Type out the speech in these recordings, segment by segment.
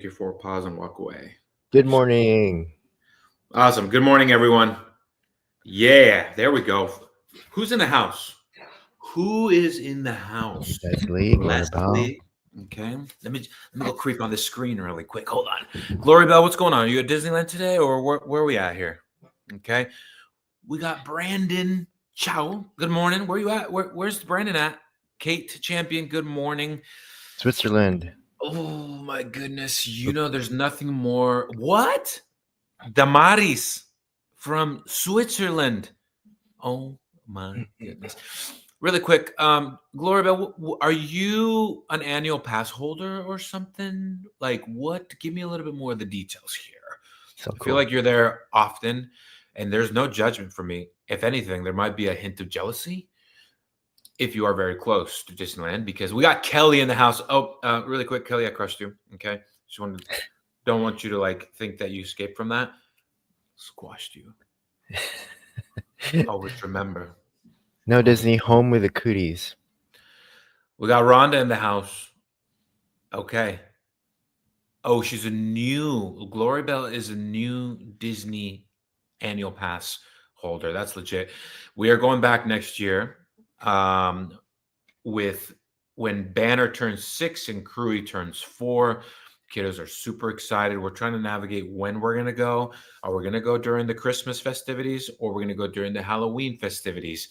take your 4 paws and walk away. Good morning. Awesome. Good morning, everyone. Yeah, there we go. Who's in the house? Who is in the house? Leslie, Glory Bell. Okay. Let me go creep on this screen really quick. Hold on. Glory Bell, what's going on? Are you at Disneyland today, or where are we at here? Okay. We got Brandon Chow. Good morning. Where you at? Where's Brandon at? Kate Champion. Good morning. Switzerland. Oh my goodness. There's nothing more. What? Damaris from Switzerland. Oh my goodness. Really quick, Gloria Bell, are you an annual pass holder or something? Like what? Give me a little bit more of the details here. So I feel like you're there often, and there's no judgment for me. If anything, there might be a hint of jealousy if you are very close to Disneyland, because we got Kelly in the house. Oh, really quick, Kelly, I crushed you. Okay, don't want you to think that you escaped from that. Squashed you. Always remember. No Disney, home with the cooties. We got Rhonda in the house. Okay. Oh, she's a new Glory Bell is a new Disney annual pass holder. That's legit. We are going back next year. With when Banner turns 6 and Cruy turns 4. Kiddos are super excited. We're trying to navigate when we're going to go. Are we going to go during the Christmas festivities, or we're going to go during the Halloween festivities?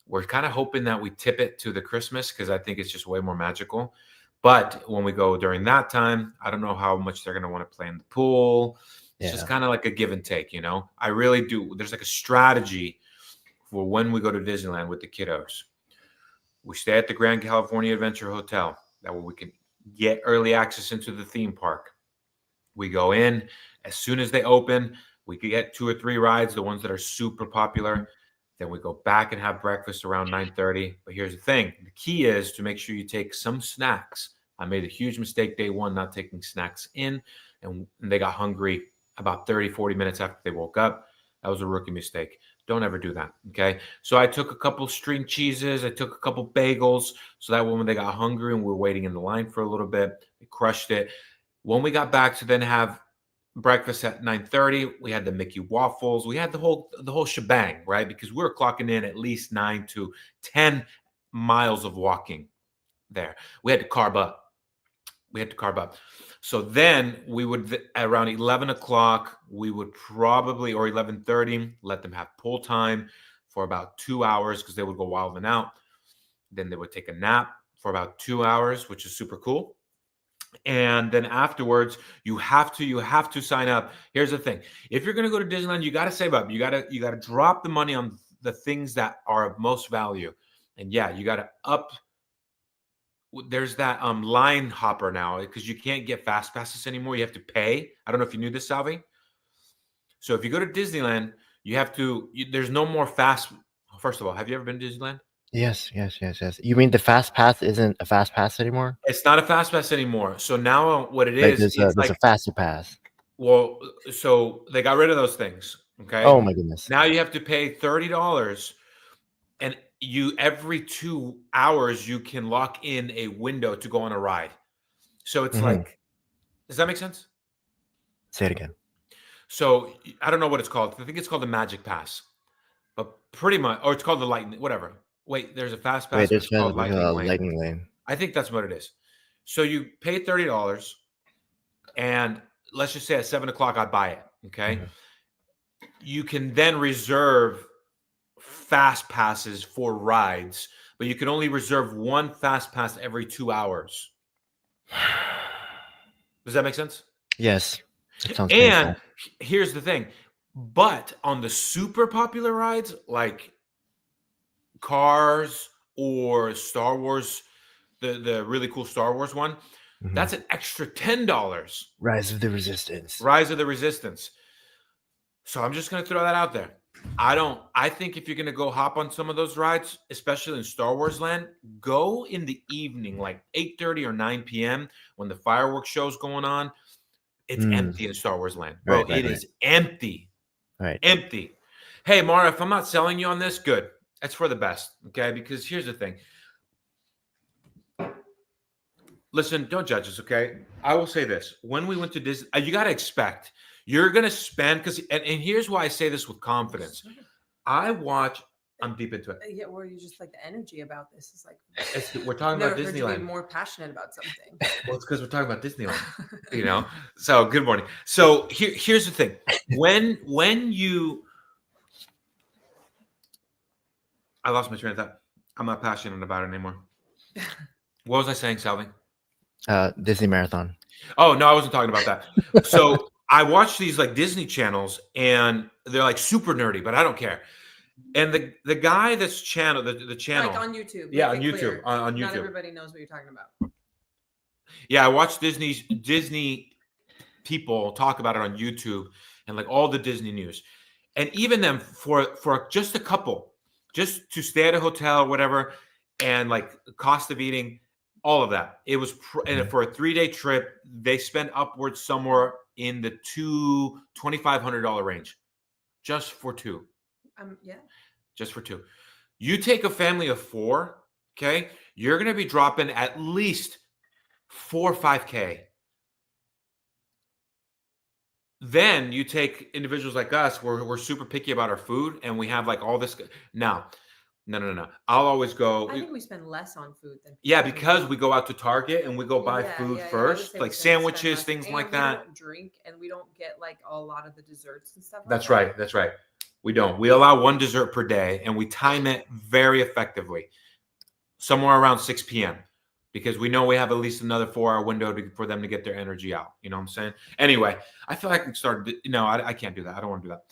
We're kind of hoping that we tip it to the Christmas, because I think it's just way more magical. But when we go during that time, I don't know how much they're going to want to play in the pool. It's just kind of like a give and take, I really do. There's like a strategy for when we go to Disneyland with the kiddos. We stay at the Grand California Adventure Hotel. That way we can get early access into the theme park. We go in as soon as they open. We could get 2 or 3 rides, the ones that are super popular. Then we go back and have breakfast around 9:30. But here's the thing. The key is to make sure you take some snacks. I made a huge mistake day one not taking snacks in, and they got hungry about 30, 40 minutes after they woke up. That was a rookie mistake. Don't ever do that, okay? So I took a couple string cheeses. I took a couple bagels, so that when they got hungry and we were waiting in the line for a little bit, they crushed it. When we got back to then have breakfast at 9:30, we had the Mickey waffles. We had the whole shebang, right? Because we were clocking in at least 9 to 10 miles of walking there. We had to carb up. So then we would, around 11 o'clock, we would probably, or 11:30, let them have pool time for about 2 hours, because they would go wild and out. Then they would take a nap for about 2 hours, which is super cool. And then afterwards, you have to sign up. Here's the thing. If you're going to go to Disneyland, you got to save up. You got to drop the money on the things that are of most value. And yeah, you got to up. There's that line hopper now, because you can't get fast passes anymore. You have to pay. I don't know if you knew this, Salvi. So if you go to Disneyland, you have to. There's no more fast. First of all, have you ever been to Disneyland? Yes. You mean the fast pass isn't a fast pass anymore? It's not a fast pass anymore. So now what it is, there's a faster pass. Well, so they got rid of those things. Okay. Oh my goodness. Now you have to pay $30, and every 2 hours you can lock in a window to go on a ride. So it's like, does that make sense? Say it again. So I don't know what it's called. I think it's called the Magic Pass, but pretty much, or it's called the Lightning, whatever. Wait, there's a fast pass. There's called Lightning Lane. I think that's what it is. So you pay $30, and let's just say at 7 o'clock I buy it. Okay. You can then reserve fast passes for rides, but you can only reserve one fast pass every 2 hours. Does that make sense? Yes. That sounds and here's the thing. But on the super popular rides, like Cars or Star Wars, the really cool Star Wars one, that's an extra $10. Rise of the Resistance. So I'm just going to throw that out there. I think if you're going to go hop on some of those rides, especially in Star Wars Land, go in the evening, like 8:30 or 9 p.m. when the fireworks show's going on. It's empty in Star Wars Land. Bro, it is empty. Right. Empty. Hey, Mara, if I'm not selling you on this, good. That's for the best, okay? Because here's the thing. Listen, don't judge us, okay? I will say this. When we went to Disney, you got to expect you're going to spend, because, and here's why I say this with confidence. I'm deep into it. Yeah, or you just like the energy about this is like. We're talking Never about heard you be Disneyland. more passionate about something. Well, it's because we're talking about Disneyland, So good morning. So here's the thing. When you, I lost my train of thought. I'm not passionate about it anymore. What was I saying, Salvi? Disney Marathon. Oh, no, I wasn't talking about that. So I watch these like Disney channels and they're like super nerdy, but I don't care. And the guy that's the channel. Like on YouTube. Yeah, on YouTube. On YouTube. Not everybody knows what you're talking about. Yeah, I watch Disney people talk about it on YouTube and like all the Disney news. And even them for just a couple, just to stay at a hotel or whatever, and like cost of eating, all of that. It was and for a 3-day trip, they spent upwards somewhere in the $2,500 range just for two. Yeah. Just for two. You take a family of 4, okay? You're going to be dropping at least 4 or 5K. Then you take individuals like us, we're super picky about our food, and we have like all this. No. I'll always go. I think we spend less on food than. Yeah, because we go out to Target and we go buy food first, like sandwiches, things like that. We don't drink, and we don't get like a lot of the desserts and stuff. That's right. That's right. We don't. We allow 1 dessert per day, and we time it very effectively, somewhere around 6 p.m. because we know we have at least another 4-hour window for them to get their energy out. You know what I'm saying? Anyway, I feel like I can start. No, I can't do that. I don't want to do that.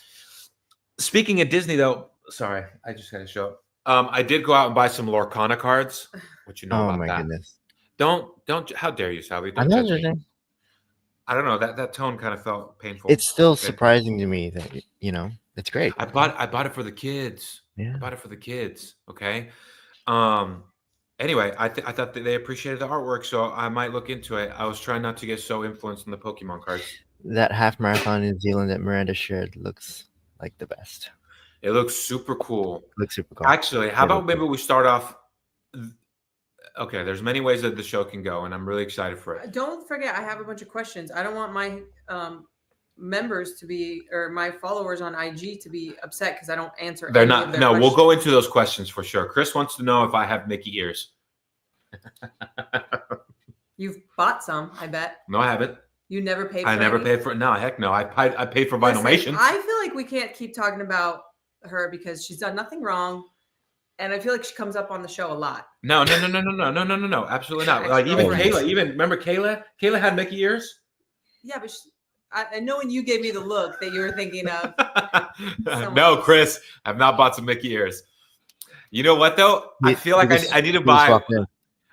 Speaking of Disney, though, sorry, I just had to show up. I did go out and buy some Lorcana cards. What you know about that? Oh my goodness! Don't. How dare you, Salvi? Don't judge me. I don't know. That tone kind of felt painful. It's still surprising to me that it's great. I bought it for the kids. Yeah. I bought it for the kids. Okay. Anyway, I thought that they appreciated the artwork, so I might look into it. I was trying not to get so influenced in the Pokemon cards. That half marathon in New Zealand that Miranda shared looks like the best. It looks super cool. Looks super cool. Actually, how about maybe we start off? Okay, there's many ways that the show can go, and I'm really excited for it. Don't forget, I have a bunch of questions. I don't want my members to be, or my followers on IG to be upset because I don't answer. They're not. No, questions. We'll go into those questions for sure. Chris wants to know if I have Mickey ears. You've bought some, I bet. No, I haven't. You never paid for I never paid for it. No, heck no. I paid for Vinylmation. I feel like we can't keep talking about her because she's done nothing wrong. And I feel like she comes up on the show a lot. No. Absolutely not. Like even Kayla, remember Kayla? Kayla had Mickey ears? Yeah, but I know when you gave me the look that you were thinking of. No, Chris, I've not bought some Mickey ears. You know what though? I feel like I need to buy.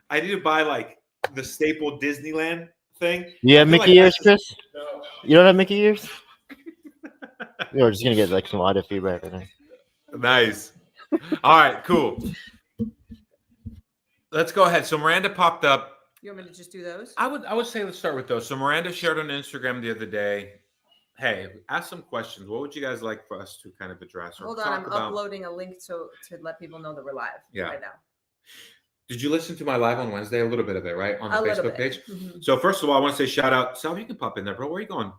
I need to buy like the staple Disneyland thing. You have Mickey ears, Chris? No. You don't have Mickey ears? We're just gonna get like some audio feedback. Nice. All right, cool. Let's go ahead. So Miranda popped up. You want me to just do those? I would say let's start with those. So Miranda shared on Instagram the other day. Hey, ask some questions. What would you guys like for us to kind of address? Hold on, I'm uploading a link to let people know that we're live right now. Did you listen to my live on Wednesday? A little bit of it, right? On the Facebook page. Mm-hmm. So first of all, I want to say shout out. Sal, you can pop in there, bro. Where are you going?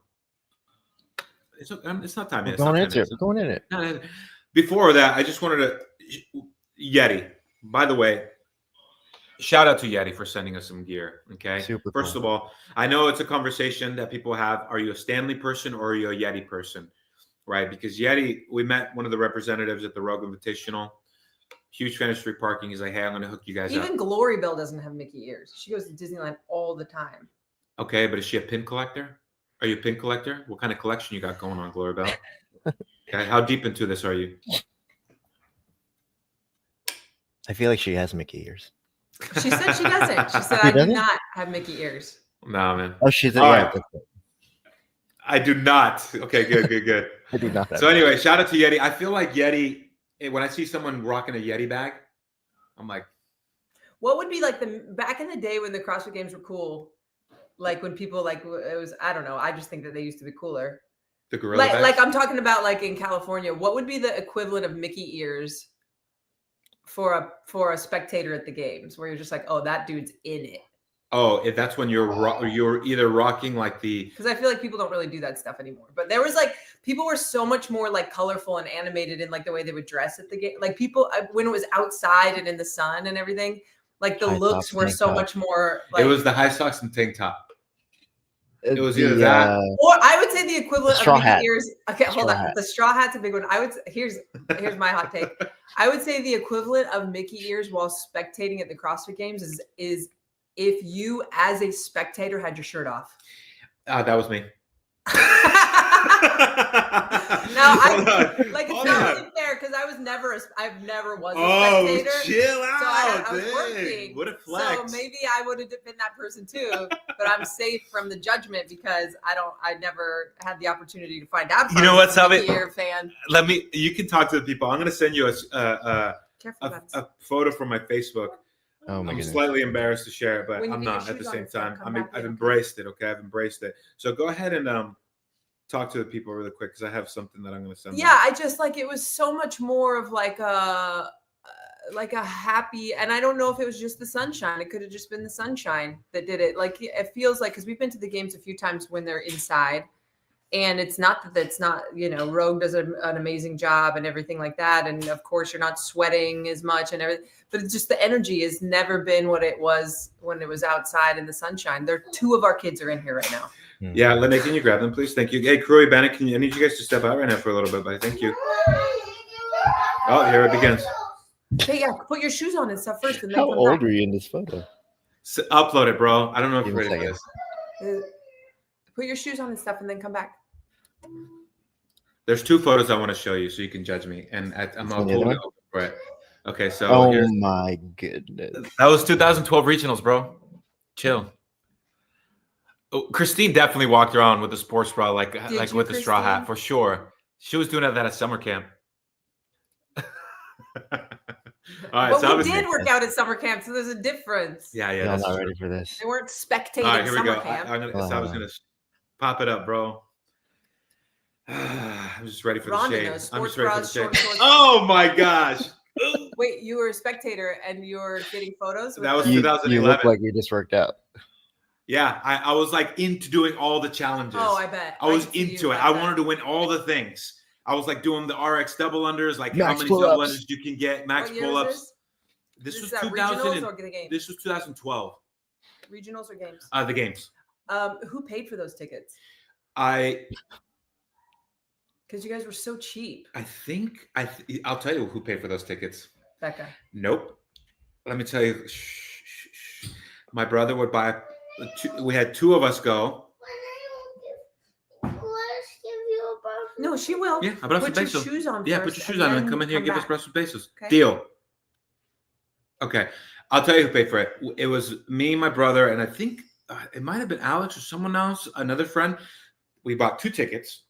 It's not time. We're going in it. No. Before that, I just wanted to Yeti. By the way, shout out to Yeti for sending us some gear. Okay. Super First cool. of all, I know it's a conversation that people have. Are you a Stanley person or are you a Yeti person? Right? Because Yeti, we met one of the representatives at the Rogue Invitational. Huge fan of street parking. He's like, hey, I'm going to hook you guys up. Even Glory Bell doesn't have Mickey ears. She goes to Disneyland all the time. Okay, but is she a pin collector? Are you a pin collector? What kind of collection you got going on, Glory Bell? Okay, how deep into this are you? I feel like she has Mickey ears. She said she doesn't. She said, I do not have Mickey ears. No, man. Oh, she's right. I do not. Okay, good. I do not. So anyway, shout out to Yeti. I feel like Yeti, when I see someone rocking a Yeti bag, I'm like. What would be like back in the day when the CrossFit games were cool? Like when people it was, I don't know. I just think that they used to be cooler. The gorilla bags? Like I'm talking about like in California, what would be the equivalent of Mickey ears for a spectator at the games where you're just like, oh, that dude's in it. Oh, if that's when you're either rocking like the. Because I feel like people don't really do that stuff anymore. But there was like people were so much more like colorful and animated in like the way they would dress at the game. Like people when it was outside and in the sun and everything, like the High looks socks, were tank so top. much more. Like, It was the high socks and tank top. It was The, either that. or I would say the equivalent straw of Mickey hat. ears. Okay, hold Straw on. hat. The straw hat's a big one. I would here's my hot take. I would say the equivalent of Mickey ears while spectating at the CrossFit Games is if you as a spectator had your shirt off. That was me. Now Hold on, it's hold not on. really fair because I've never was a Oh, spectator. chill So out. I was dang. working. What a flex. So maybe I would have been that person too, but I'm safe from the judgment because I never had the opportunity to find out. if You I know was what, a Salvi? Mickey ear fan. You can talk to the people. I'm going to send you Careful, Max. a photo from my Facebook. Oh my I'm goodness. slightly embarrassed to share it, but When you I'm get your not at the shoes on, same it's gonna time. come back I've in, okay? embraced it. Okay, I've embraced it. So go ahead and talk to the people really quick because I have something that I'm going to send. Yeah, I just like it was so much more of like a happy, and I don't know if it was just the sunshine. It could have just been the sunshine that did it. Like it feels like because we've been to the games a few times when they're inside, and it's not that it's not Rogue does an amazing job and everything like that, and of course you're not sweating as much and everything, but it's just the energy has never been what it was when it was outside in the sunshine. Two of our kids are in here right now. Yeah, Lene, can you grab them, please? Thank you. Hey, Crewy, Bennett, I need you guys to step out right now for a little bit, buddy. Thank you. Oh, here it begins. Okay, yeah, put your shoes on and stuff first, and then How come old back. were you in this photo? Upload it, bro. I don't know if Give you're me a ready for second. this. Put your shoes on and stuff, and then come back. There's two photos I want to show you so you can judge me, and I'm Which one, the totally other one? open for it. Okay, so Oh here's my goodness. that was 2012 regionals, bro. Chill. Oh, Christine definitely walked around with a sports bra, like you, with a straw hat Christine? for sure. She was doing that at a summer camp. All right, But so we obviously, did work out at summer camp, so there's a difference. yeah, Yeah, I'm that's not true. ready for this. They weren't spectating All right, here we summer go. camp. I was gonna pop it up, bro. I'm just ready for the Rhonda shade. knows. I'm just Sports ready for the bras, shade. short shorts. Oh my gosh, Wait, you were a spectator and you're getting photos? That was the- You 2011. look like you just worked out. yeah, I was like into doing all the challenges. Oh, I bet. I was can see you into it. like I that. wanted to win all the things. I was like doing the RX double unders, like Max how many double pull-ups. unders you can get, max What year pull is ups. this? This was Is that 2000. regionals or the games? This was 2012. Regionals or games? The games. Who paid for those tickets? Because you guys were so cheap. I'll tell you who paid for those tickets. Becca. Nope. Let me tell you. My brother would buy. We had two of us go. No, she will. Yeah, abrazos Put your besos. shoes on Yeah, first. put your shoes on and come in here and give us back. abrazos besos. Okay. Deal. Okay, I'll tell you who paid for it. It was me, my brother, and I think it might have been Alex or someone else, another friend. We bought 2 tickets.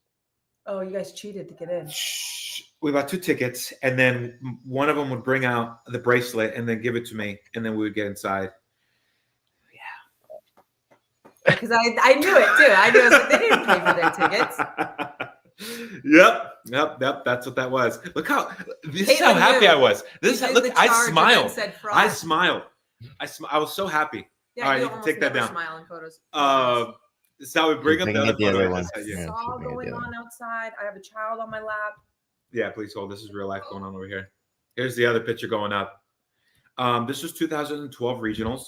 Oh, you guys cheated to get in. We bought 2 tickets, and then one of them would bring out the bracelet and then give it to me, and then we would get inside. Because I knew it too. I knew it was like, they didn't pay for their tickets. Yep. That's what that was. Look how this is how Caitlin happy knew. I was. This He is did look. the I charge and then smiled. said fraud. I smiled. I was so happy. Yeah, All right, you you can almost take that never down. smile in photos. So we bring You up can the other get the photo other I one. sent you. Yeah. It's all she made going the other on outside. I have a child on my lap. Yeah, please hold. This is real life going on over here. Here's the other picture going up. This was 2012 regionals.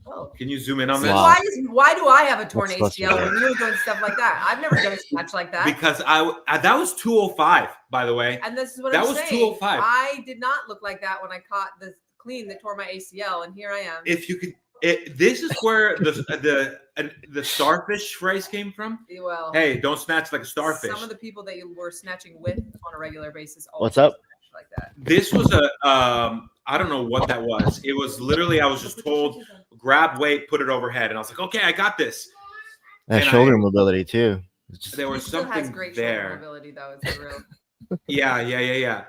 Oh. Can you zoom in on See, this? Wow. why do I have a torn That's supposed to be ACL there. when you were doing stuff like that? I've never done a snatch like that. Because that was 205, by the way. And this is what That I'm was saying. 205. I did not look like that when I caught the clean that tore my ACL, and here I am. If you could, this is where the starfish phrase came from. Well, Hey, don't snatch like a starfish. some of the people that you were snatching with on a regular basis also What's up? snatch like that. This was I don't know what that was. It was literally, I was just told, grab weight, put it overhead. And I was like, okay, I got this. That And shoulder mobility too. It's just- There He was still has something great shoulder there. mobility, though. It's real. Yeah.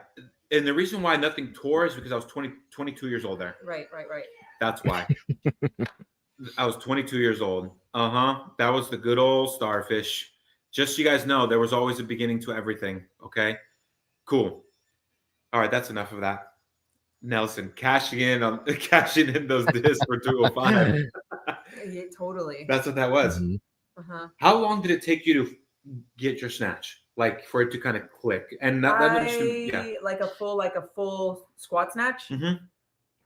And the reason why nothing tore is because I was 22 years old there. Right. That's why. I was 22 years old. That was the good old starfish. Just so you guys know, there was always a beginning to everything. Okay? Cool. All right, that's enough of that. Nelson, cashing in those discs for 205. Yeah, totally. That's what that was. Mhm. How long did it take you to get your snatch? Like for it to kind of click and not let me just Like a full squat snatch. Mhm.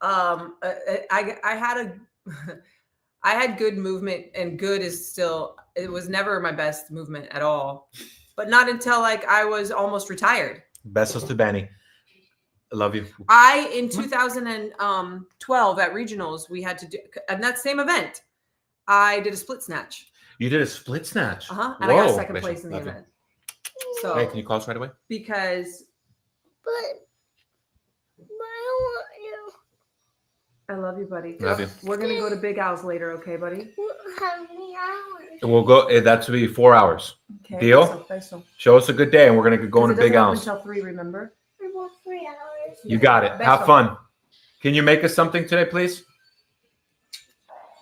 I had a I had good movement, and good is still, it was never my best movement at all, but not until like I was almost retired. Besos to Benny. I love you. In 2012 at regionals, we had to do, and that same event, I did a split snatch. You did a split snatch. And I got second place in the Love you. event. So Hey, can you call us right away? because But I want you. I love you, buddy. Love you. We're gonna go to Big Al's later, okay, buddy? How many hours? We'll go. That's to be 4 hours. Okay. Deal? Beso. Show us a good day, and we're gonna go into It Big doesn't open Al's. until 3, remember? I want 3 hours. You got it. Have Beso. fun. Can you make us something today, please?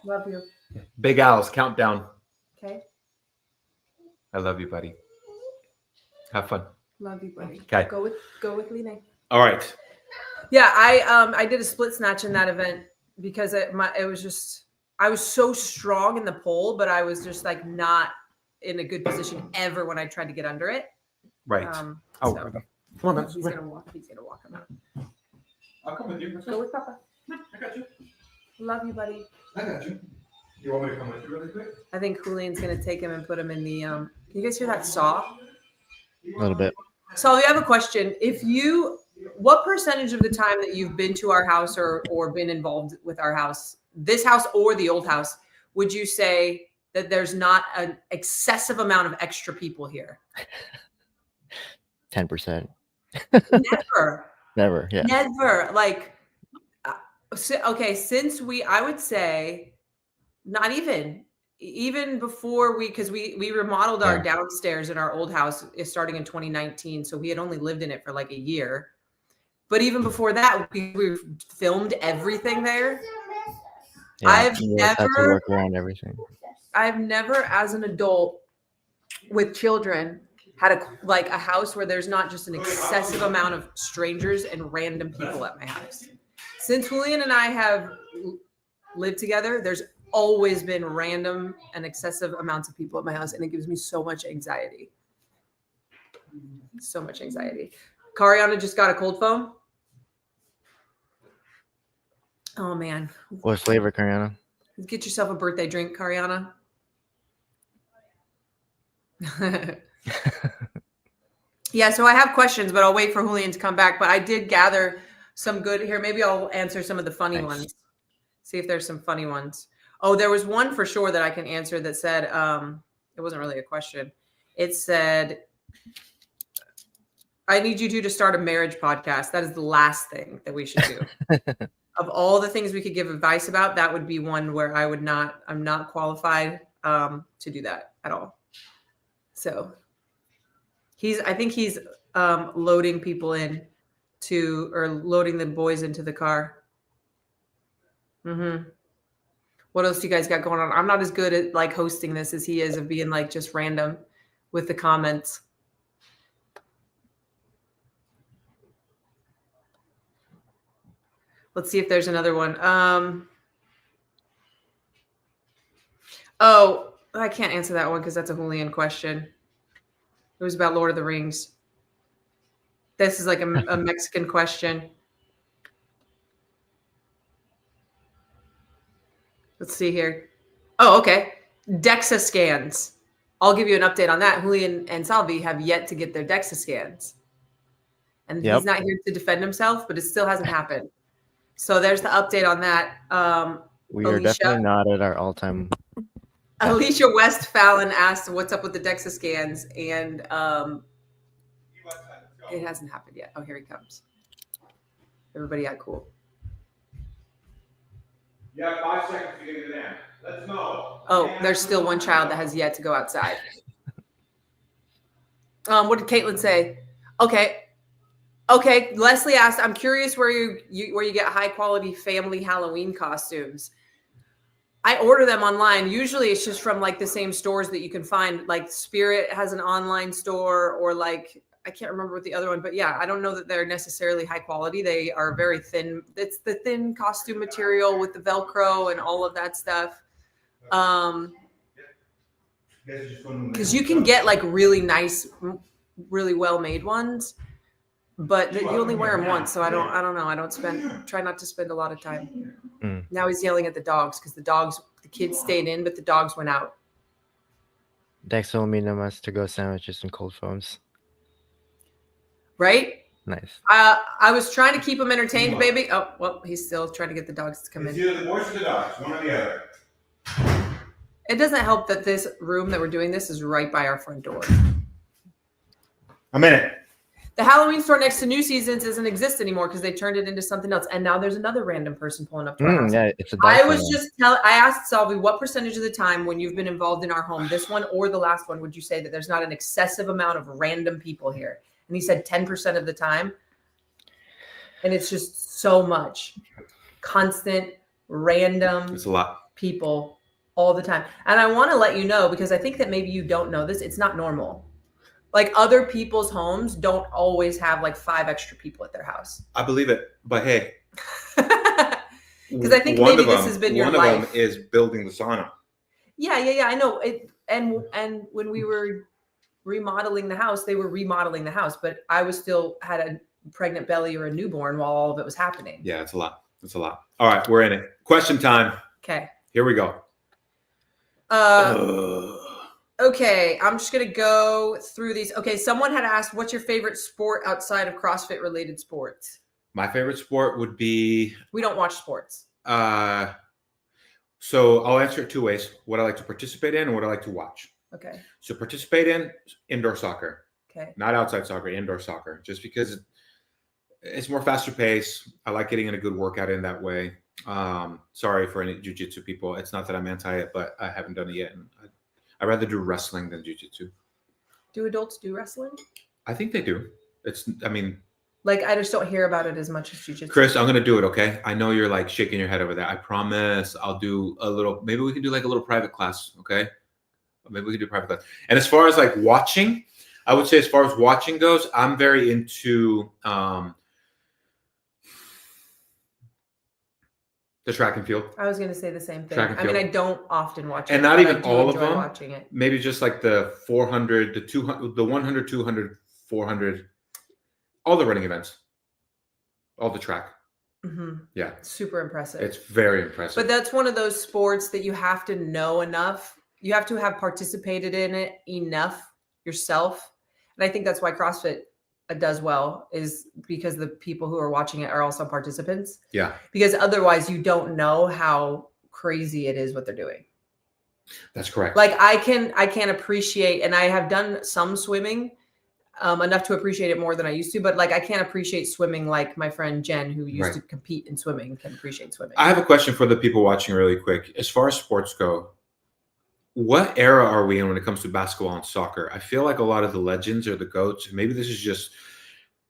Love you. Big Al's countdown. Okay. I love you, buddy. Have fun. Love you, buddy. Okay. Go with Line. All right. Yeah, I did a split snatch in that event because it was just, I was so strong in the pole, but I was just like not in a good position ever when I tried to get under it. Right. So Come on, man. he's gonna walk. He's gonna walk him out. I'll come with you. Go with Papa. I got you. Love you, buddy. I got you. You want me to come with you really quick? I think Julian's gonna take him and put him in the. Can you guys hear that saw? A little bit. So I have a question. What percentage of the time that you've been to our house or been involved with our house, this house or the old house, would you say that there's not an excessive amount of extra people here? 10%. Never. Never. Yeah. Never. Like, okay, I would say not even before because we remodeled our downstairs in our old house starting in 2019. So we had only lived in it for like a year. But even before that, we filmed everything there. Yeah, I've you always have to never, work around everything. as an adult with children, had a house where there's not just an excessive amount of strangers and random people at my house. Since Julian and I have lived together, there's always been random and excessive amounts of people at my house, and it gives me so much anxiety. So much anxiety. Kariana just got a cold foam. Oh man. What flavor, Kariana? Get yourself a birthday drink, Kariana. Yeah, so I have questions, but I'll wait for Julian to come back. But I did gather some good here. Maybe I'll answer some of the funny ones. See if there's some funny ones. Oh, there was one for sure that I can answer that said, it wasn't really a question. It said, I need you two to start a marriage podcast. That is the last thing that we should do. Of all the things we could give advice about, that would be one where I'm not qualified to do that at all. So I think he's loading people in or loading the boys into the car. Mm-hmm. What else do you guys got going on? I'm not as good at like hosting this as he is of being like just random with the comments. Let's see if there's another one. Oh, I can't answer that one because that's a Julian question. It was about Lord of the Rings. This is like a Mexican question. Let's see here. Oh, okay. DEXA scans. I'll give you an update on that. Julian and Salvi have yet to get their DEXA scans. And he's not here to defend himself, but it still hasn't happened. So there's the update on that. We are definitely not at our all-time. Alicia Westphalen asked what's up with the DEXA scans, and it hasn't happened yet. Oh, here he comes. Everybody act cool. You have 5 seconds to get it in. Let's know. Oh, there's still one child that has yet to go outside. What did Caitlin say? Okay. Leslie asked, I'm curious where you get high quality family Halloween costumes. I order them online. Usually it's just from like the same stores that you can find. Like Spirit has an online store, or like, I can't remember what the other one, but yeah, I don't know that they're necessarily high quality. They are very thin. It's the thin costume material with the Velcro and all of that stuff. Because you can get like really nice, really well made ones, but you only wear them once. So I don't know. I don't try not to spend a lot of time. Mm. Now he's yelling at the dogs because the kids stayed in, but the dogs went out. Thanks for me us to go sandwiches and cold foams. Right? Nice. I was trying to keep him entertained, baby. Oh, well, he's still trying to get the dogs to come in. It's either the boys or the dogs, one or the other. It doesn't help that this room that we're doing this is right by our front door. I'm in it. The Halloween store next to New Seasons doesn't exist anymore because they turned it into something else. And now there's another random person pulling up to our house. Yeah, it's a I was just I asked Salvi what percentage of the time when you've been involved in our home, this one or the last one, would you say that there's not an excessive amount of random people here? And he said 10% of the time. And it's just so much constant, random It's a lot. people all the time. And I want to let you know, because I think that maybe you don't know this, it's not normal. Like other people's homes don't always have like 5 extra people at their house. I believe it, but hey. Because I think maybe this has been your life. One of them is building the sauna. Yeah, I know. And when we were remodeling the house, they were remodeling the house, but I was still had a pregnant belly or a newborn while all of it was happening. Yeah, it's a lot. It's a lot. All right, we're in it. Question time. Okay. Here we go. Okay, I'm just going to go through these. Okay, someone had asked, what's your favorite sport outside of CrossFit related sports? My favorite sport would be... We don't watch sports. So I'll answer it 2 ways. What I like to participate in and what I like to watch. Okay. So participate in indoor soccer. Okay. Not outside soccer, indoor soccer. Just because it's more faster pace. I like getting in a good workout in that way. Sorry for any jiu-jitsu people. It's not that I'm anti it, but I haven't done it yet. And I'd rather do wrestling than jiu-jitsu. Do adults do wrestling? I think they do. Like, I just don't hear about it as much as jiu-jitsu. Chris, I'm going to do it, okay? I know you're like shaking your head over there. I promise I'll do a little, maybe we can do like a little private class, okay? Maybe we can do private class. And as far as like watching, I would say as far as watching goes, I'm very into the track and field. I was going to say the same thing. Track and I mean, field. I don't often watch it. And not but even I do all of enjoy them. watching it. Maybe just like the 400, the 200, the 100, 200, 400, all the running events, all the track. Mm-hmm. Yeah. Super impressive. It's very impressive. But that's one of those sports that you have to know enough. You have to have participated in it enough yourself. And I think that's why CrossFit does well, is because the people who are watching it are also participants. Yeah. Because otherwise you don't know how crazy it is what they're doing. That's correct. Like I can appreciate, and I have done some swimming, enough to appreciate it more than I used to, but like I can't appreciate swimming like my friend Jen, who used to compete in swimming, can appreciate swimming. I have a question for the people watching really quick. As far as sports go, what era are we in when it comes to basketball and soccer? I feel like a lot of the legends are the GOATs. Maybe this is just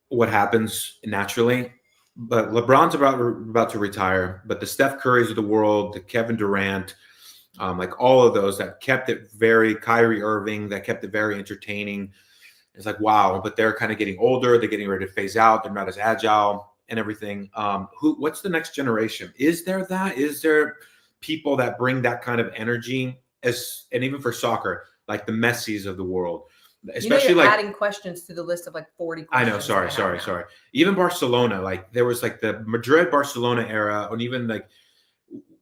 what happens naturally, but LeBron's about to retire, but the Steph Currys of the world, the Kevin Durant, like all of those that kept it very, Kyrie Irving, that kept it very entertaining. It's like, wow, but they're kind of getting older. They're getting ready to phase out. They're not as agile and everything. What's the next generation? Is there people that bring that kind of energy and even for soccer, like the Messis of the world, especially you're like adding questions to the list of like 40 questions. I know. Sorry. Even Barcelona, like there was like the Madrid Barcelona era, and even like,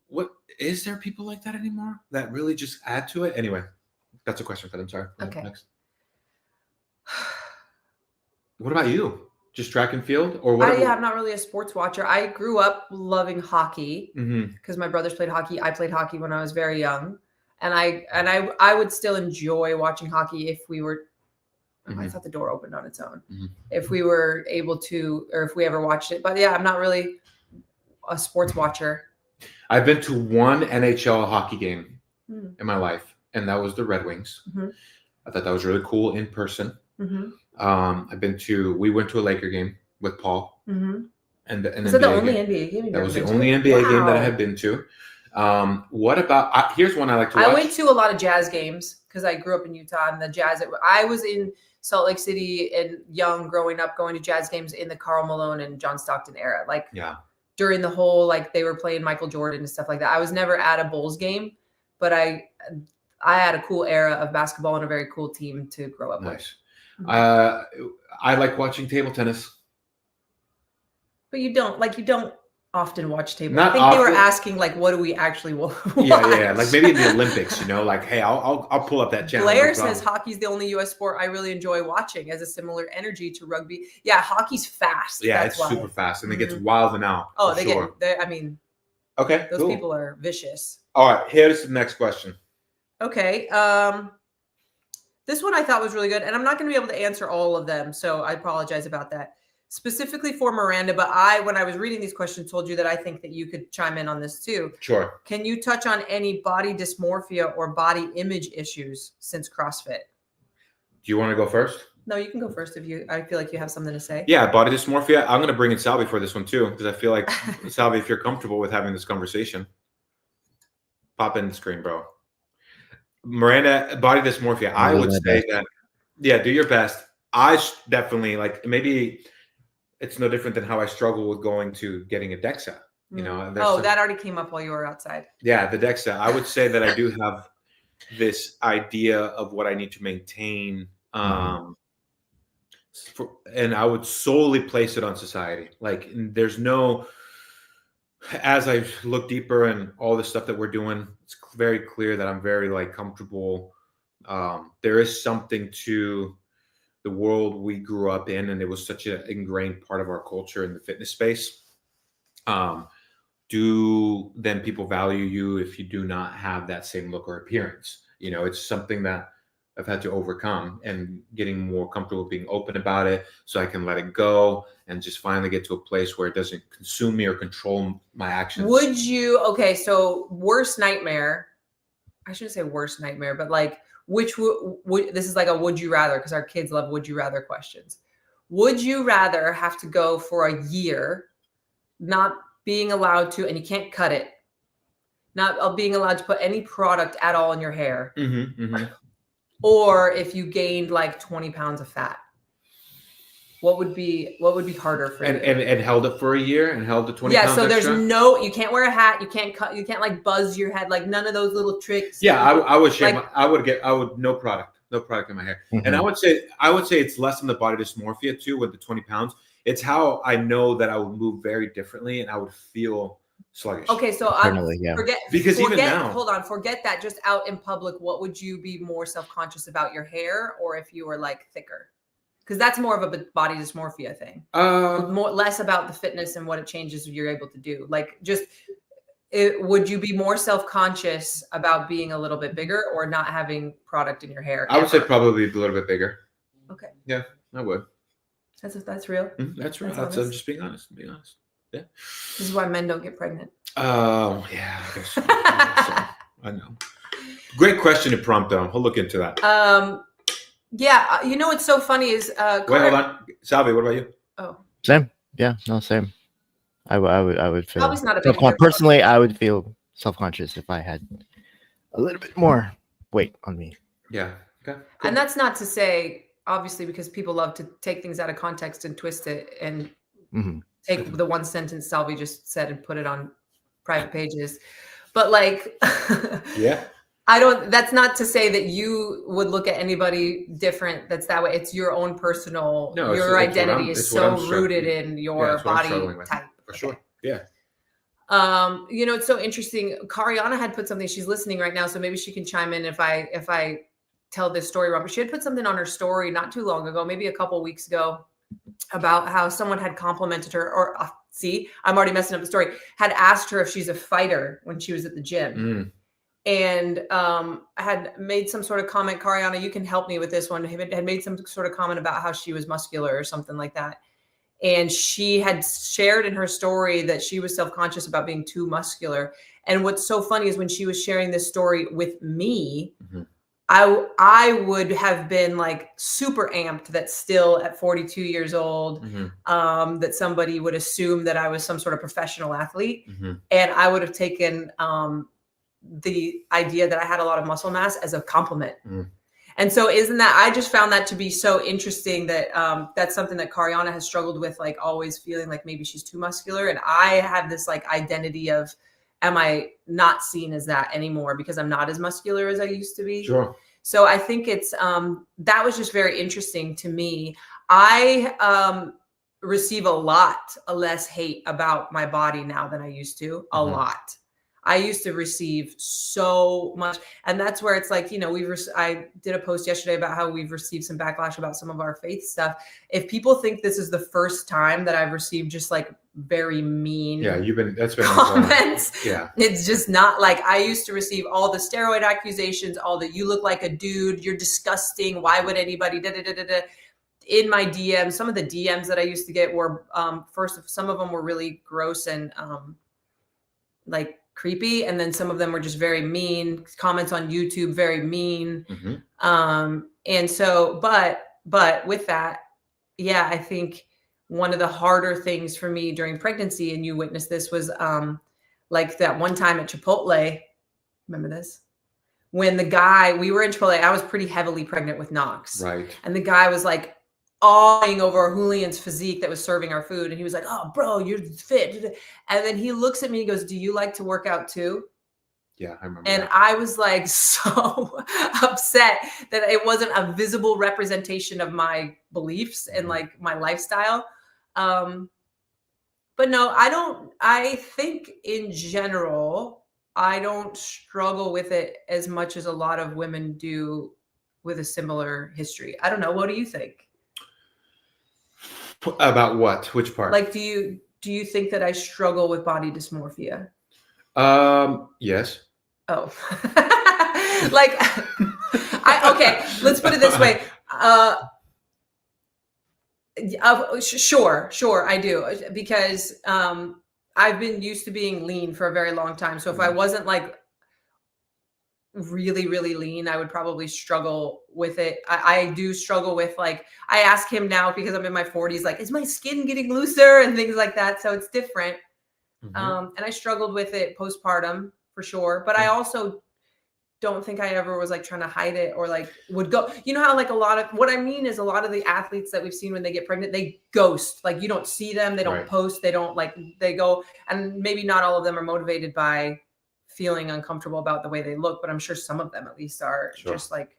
what is there people like that anymore that really just add to it? Anyway, that's a question for them. Sorry. Okay. Next. What about you? Just track and field, or what? I'm not really a sports watcher. I grew up loving hockey because my brothers played hockey. I played hockey when I was very young, and I would still enjoy watching hockey if we were. I thought the door opened on its own. If we were able to, or if we ever watched it. But yeah, I'm not really a sports watcher. I've been to one NHL hockey game in my life, and that was the Red Wings. I thought that was really cool in person. We went to a Laker game with Paul. And was that the only NBA game? That was the only NBA game that I had been to. What about, here's one I like to watch. I went to a lot of Jazz games because I grew up in Utah, and the Jazz, I was in Salt Lake City and young growing up, going to Jazz games in the Karl Malone and John Stockton era. Like during the whole, like they were playing Michael Jordan and stuff like that. I was never at a Bulls game, but I had a cool era of basketball and a very cool team to grow up with. Nice. I like watching table tennis. But you don't often watch table. Not I think they were often. asking like, what do we actually watch? Yeah. Like maybe in the Olympics, like, hey, I'll pull up that channel. Blair no says problem. hockey's the only U.S. sport I really enjoy watching, as a similar energy to rugby. Yeah, hockey's fast. Yeah, That's it's why. super fast and it gets wild and out. Oh, for sure. Okay, those cool. people are vicious. All right, here's the next question. Okay. This one I thought was really good, and I'm not going to be able to answer all of them, so I apologize about that. Specifically for Miranda, but when I was reading these questions, told you that I think that you could chime in on this too. Sure. Can you touch on any body dysmorphia or body image issues since CrossFit? Do you want to go first? No, you can go first I feel like you have something to say. Yeah, body dysmorphia. I'm going to bring in Salvi for this one too, because I feel like, Salvi, if you're comfortable with having this conversation, pop in the screen, bro. Miranda, body dysmorphia. I would say that, yeah, do your best. I definitely maybe it's no different than how I struggle with going to getting a DEXA. That already came up while you were outside. Yeah, the DEXA. I would say that I do have this idea of what I need to maintain. And I would solely place it on society. Like there's no, as I look deeper and all the stuff that we're doing, it's very clear that I'm very comfortable. There is something to the world we grew up in, and it was such an ingrained part of our culture in the fitness space. Do then people value you if you do not have that same look or appearance? It's something that I've had to overcome, and getting more comfortable being open about it so I can let it go and just finally get to a place where it doesn't consume me or control my actions. So worst nightmare, I shouldn't say worst nightmare, but which would this is like a would you rather, because our kids love would you rather questions. Would you rather have to go for a year not being allowed to, and you can't cut it, not being allowed to put any product at all in your hair, or if you gained 20 pounds of fat? What would be harder for you? And held it for a year and held the 20 pounds so extra? there's you can't wear a hat, you can't cut, you can't buzz your head, none of those little tricks. Yeah, I would shave no product in my hair. And I would say it's less than the body dysmorphia too with the 20 pounds. It's how I know that I would move very differently and I would feel sluggish. Okay, so forget that. Just out in public, what would you be more self-conscious about, your hair or if you were thicker? Because that's more of a body dysmorphia thing. Less about the fitness and what it changes you're able to do. Would you be more self-conscious about being a little bit bigger or not having product in your hair? I would say probably a little bit bigger. Okay. Yeah, I would. That's real. That's real. I'm just being honest. Yeah. This is why men don't get pregnant. Oh, yeah. I guess so. I know. Great question to prompt though. I'll look into that. Yeah. What's so funny is wait, hold on. Salvi, what about you? Oh. Same. Yeah, no, same. I would feel Probably not a big deal. Personally, I would feel self-conscious if I had a little bit more weight on me. Yeah. Okay. Cool. And that's not to say, obviously, because people love to take things out of context and twist it and take the one sentence Salvi just said and put it on private pages. But yeah. That's not to say that you would look at anybody different that's that way. It's your own personal, your identity is so rooted in your body type. For sure. Yeah. It's so interesting. Kariana had put something, she's listening right now, so maybe she can chime in if I tell this story wrong, but she had put something on her story not too long ago, maybe a couple weeks ago, about how someone had complimented her, or I'm already messing up the story, had asked her if she's a fighter when she was at the gym. And I had made some sort of comment. Kariana, you can help me with this one. Had made some sort of comment about how she was muscular or something like that. And she had shared in her story that she was self-conscious about being too muscular. And what's so funny is when she was sharing this story with me, I would have been super amped that still at 42 years old, that somebody would assume that I was some sort of professional athlete. And I would have taken the idea that I had a lot of muscle mass as a compliment. And so I just found that to be so interesting that that's something that Kariana has struggled with, always feeling like maybe she's too muscular. And I have this identity of am I not seen as that anymore because I'm not as muscular as I used to be? Sure. So I think it's that was just very interesting to me. I receive a lot less hate about my body now than I used to. A lot. I used to receive so much, and that's where it's like, you know, I did a post yesterday about how we've received some backlash about some of our faith stuff. If people think this is the first time that I've received just like very mean, that's been comments, yeah, it's just not like I used to receive all the steroid accusations, all the you look like a dude, you're disgusting, why would anybody in my DMs. Some of the DMs that I used to get were some of them were really gross and like creepy, and then some of them were just very mean comments on YouTube, very mean. And so but with that, yeah, I think one of the harder things for me during pregnancy, and you witnessed this, was like that one time at Chipotle. Remember this? When the guy, we were in Chipotle, I was pretty heavily pregnant with Knox, right, and the guy was like awing over Julian's physique that was serving our food. And he was like, oh, bro, you're fit. And then he looks at me, he goes, do you like to work out too? Yeah, I remember. And that. I was like so upset that it wasn't a visible representation of my beliefs and like my lifestyle. But no, I think in general, I don't struggle with it as much as a lot of women do with a similar history. I don't know. What do you think? About what? Which part? Like, do you think that I struggle with body dysmorphia? Yes. Oh, like, okay, let's put it this way. Sure, I do, because I've been used to being lean for a very long time. So if I wasn't like really, really lean, I would probably struggle with it. I do struggle with, like, I ask him now because I'm in my 40s, like, is my skin getting looser and things like that. So it's different. And I struggled with it postpartum for sure. But I also don't think I ever was like trying to hide it or like would go, you know how like what I mean is a lot of the athletes that we've seen when they get pregnant, they ghost, like you don't see them, they don't post, they don't like, they go, and maybe not all of them are motivated by feeling uncomfortable about the way they look, but I'm sure some of them at least are just like,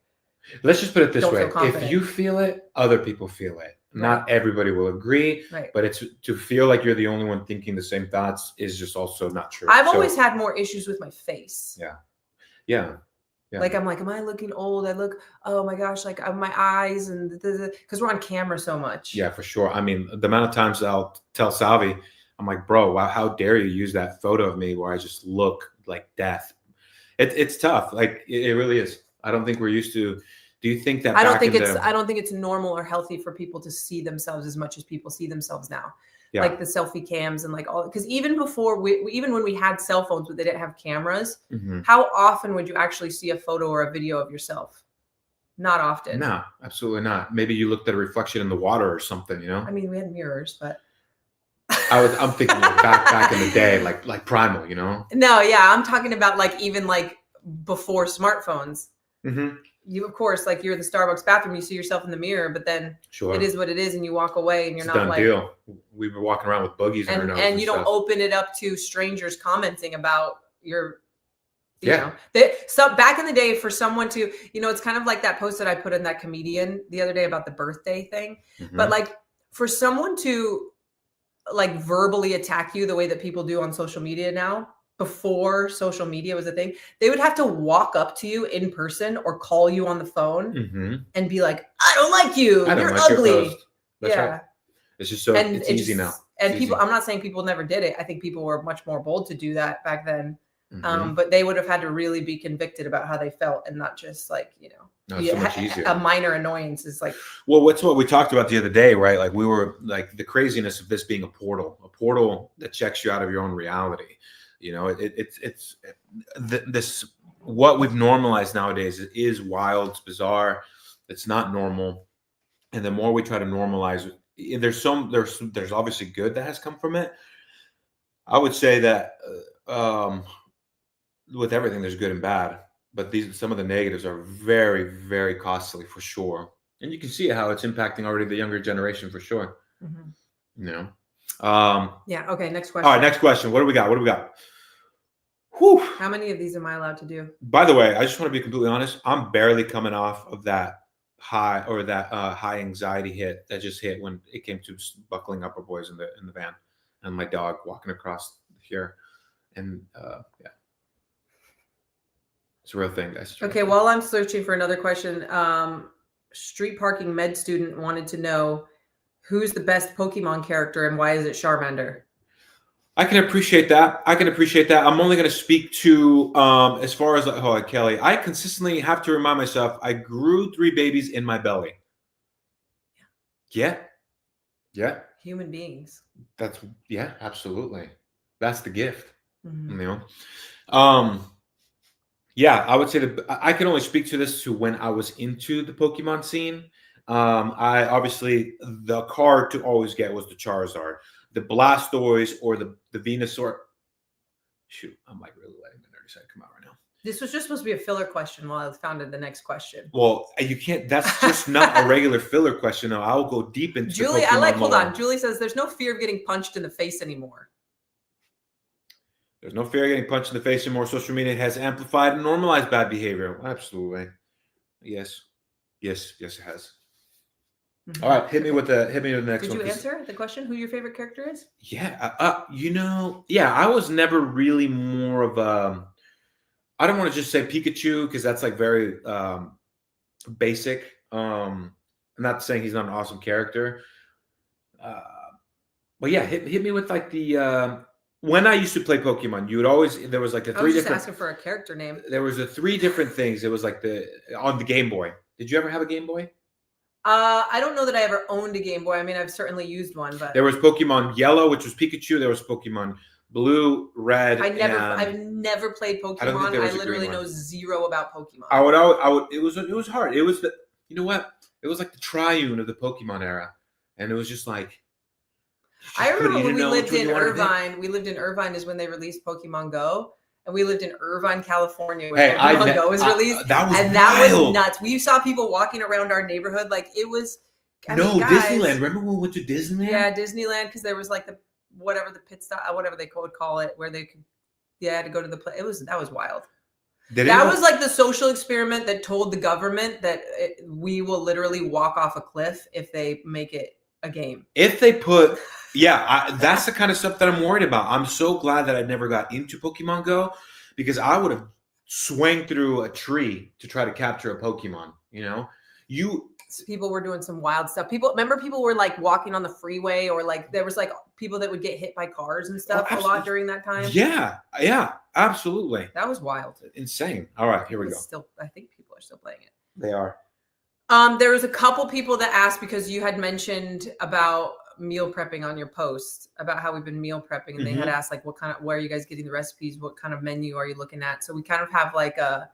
let's just put it this way. If you feel it, other people feel it. Not everybody will agree, but it's to feel like you're the only one thinking the same thoughts is just also not true. I've always had more issues with my face. Yeah. Like, I'm like, am I looking old? I look, oh my gosh, like my eyes, and because we're on camera so much. Yeah, for sure. I mean, the amount of times I'll tell Salvi, I'm like, bro, wow, how dare you use that photo of me where I just look like death? It's tough. Like it really is. I don't think we're used to. Do you think that? I don't think it's normal or healthy for people to see themselves as much as people see themselves now. Yeah. Like the selfie cams and like all, because even before even when we had cell phones, but they didn't have cameras, how often would you actually see a photo or a video of yourself? Not often. No, absolutely not. Maybe you looked at a reflection in the water or something, you know? I mean, we had mirrors, but I'm thinking like back in the day, like primal, you know? No, yeah, I'm talking about like even like before smartphones. You, of course, like you're in the Starbucks bathroom, you see yourself in the mirror, but then it is what it is, and you walk away, and you're not like deal. We were walking around with boogies in our nose, and you don't open it up to strangers commenting about your, you know. So back in the day, for someone to, you know, it's kind of like that post that I put in that comedian the other day about the birthday thing, but like for someone to like verbally attack you the way that people do on social media now. Before social media was a thing, they would have to walk up to you in person or call you on the phone and be like, I don't like you. You're ugly. That's right. It's just so it's easy now. And people, I'm not saying people never did it. I think people were much more bold to do that back then. But they would have had to really be convicted about how they felt and not just like, you know, so much easier. A minor annoyance is like, well, what's what we talked about the other day, right? Like we were like the craziness of this being a portal that checks you out of your own reality. You know, it's this what we've normalized nowadays is wild, it's bizarre, it's not normal, and the more we try to normalize, there's obviously good that has come from it. I would say that with everything, there's good and bad, but some of the negatives are very, very costly for sure, and you can see how it's impacting already the younger generation for sure. You know. Yeah. Okay. Next question. All right. Next question. What do we got? Whew. How many of these am I allowed to do? By the way, I just want to be completely honest. I'm barely coming off of that high high anxiety hit that just hit when it came to buckling up our boys in the van and my dog walking across here. And yeah, it's a real thing, guys. Okay, while I'm searching for another question, street parking med student wanted to know who's the best Pokemon character and why is it Charmander? I can appreciate that. I'm only going to speak to as far as Kelly. I consistently have to remind myself I grew 3 babies in my belly. Yeah. Human beings. Absolutely. That's the gift. Mhm. You know. Yeah, I would say that I can only speak to this to when I was into the Pokemon scene. I obviously the card to always get was the Charizard. The Blastoise or the Venusaur. Shoot, I'm like really letting the nerdy side come out right now. This was just supposed to be a filler question while I found the next question. Well, you can't. That's just not a regular filler question. Though I'll go deep into. Julie, Pokemon hold lore. on. Julie says there's no fear of getting punched in the face anymore. There's no fear of getting punched in the face anymore. Social media has amplified and normalized bad behavior. Absolutely. Yes, it has. Mhm. All right, hit me with the next one. Did you answer the question? Who your favorite character is? Yeah, I was never really more of a. I don't want to just say Pikachu because that's like very basic. I'm not saying he's not an awesome character, but yeah, hit me with like the. When I used to play Pokemon, you would always there was like the 3 I was just different. asking for a character name. There was the 3 different things. It was like on the Game Boy. Did you ever have a Game Boy? I don't know that I ever owned a Game Boy. I mean, I've certainly used one, but There was Pokemon Yellow, which was Pikachu. There was Pokemon Blue, Red. I've never played Pokemon. I don't think there was I a literally green one. know zero about Pokemon. I would. It was hard. It was you know what? It was like the triune of the Pokemon era, and it was just like. I remember when we lived in Irvine. We lived in Irvine is when they released Pokemon Go, and we lived in Irvine, California when Pokemon Go was released. That was wild. nuts. We saw people walking around our neighborhood like it was. Disneyland. Remember when we went to Disneyland? Yeah, Disneyland because there was like the pit stop, whatever they would call it, where they could. Yeah, had to go to the play. That was wild. That was like the social experiment that told the government that we will literally walk off a cliff if they make it a game. If they put, that's the kind of stuff that I'm worried about. I'm so glad that I never got into Pokemon Go because I would have swung through a tree to try to capture a Pokemon. You know, people were doing some wild stuff. People were like walking on the freeway or like there was like people that would get hit by cars and stuff a lot during that time. Yeah, absolutely. That was wild. Insane. All right, here we go. I think people are still playing it. They are. There was a couple people that asked because you had mentioned about meal prepping on your post about how we've been meal prepping and they had asked like where are you guys getting the recipes? What kind of menu are you looking at? So we kind of have like a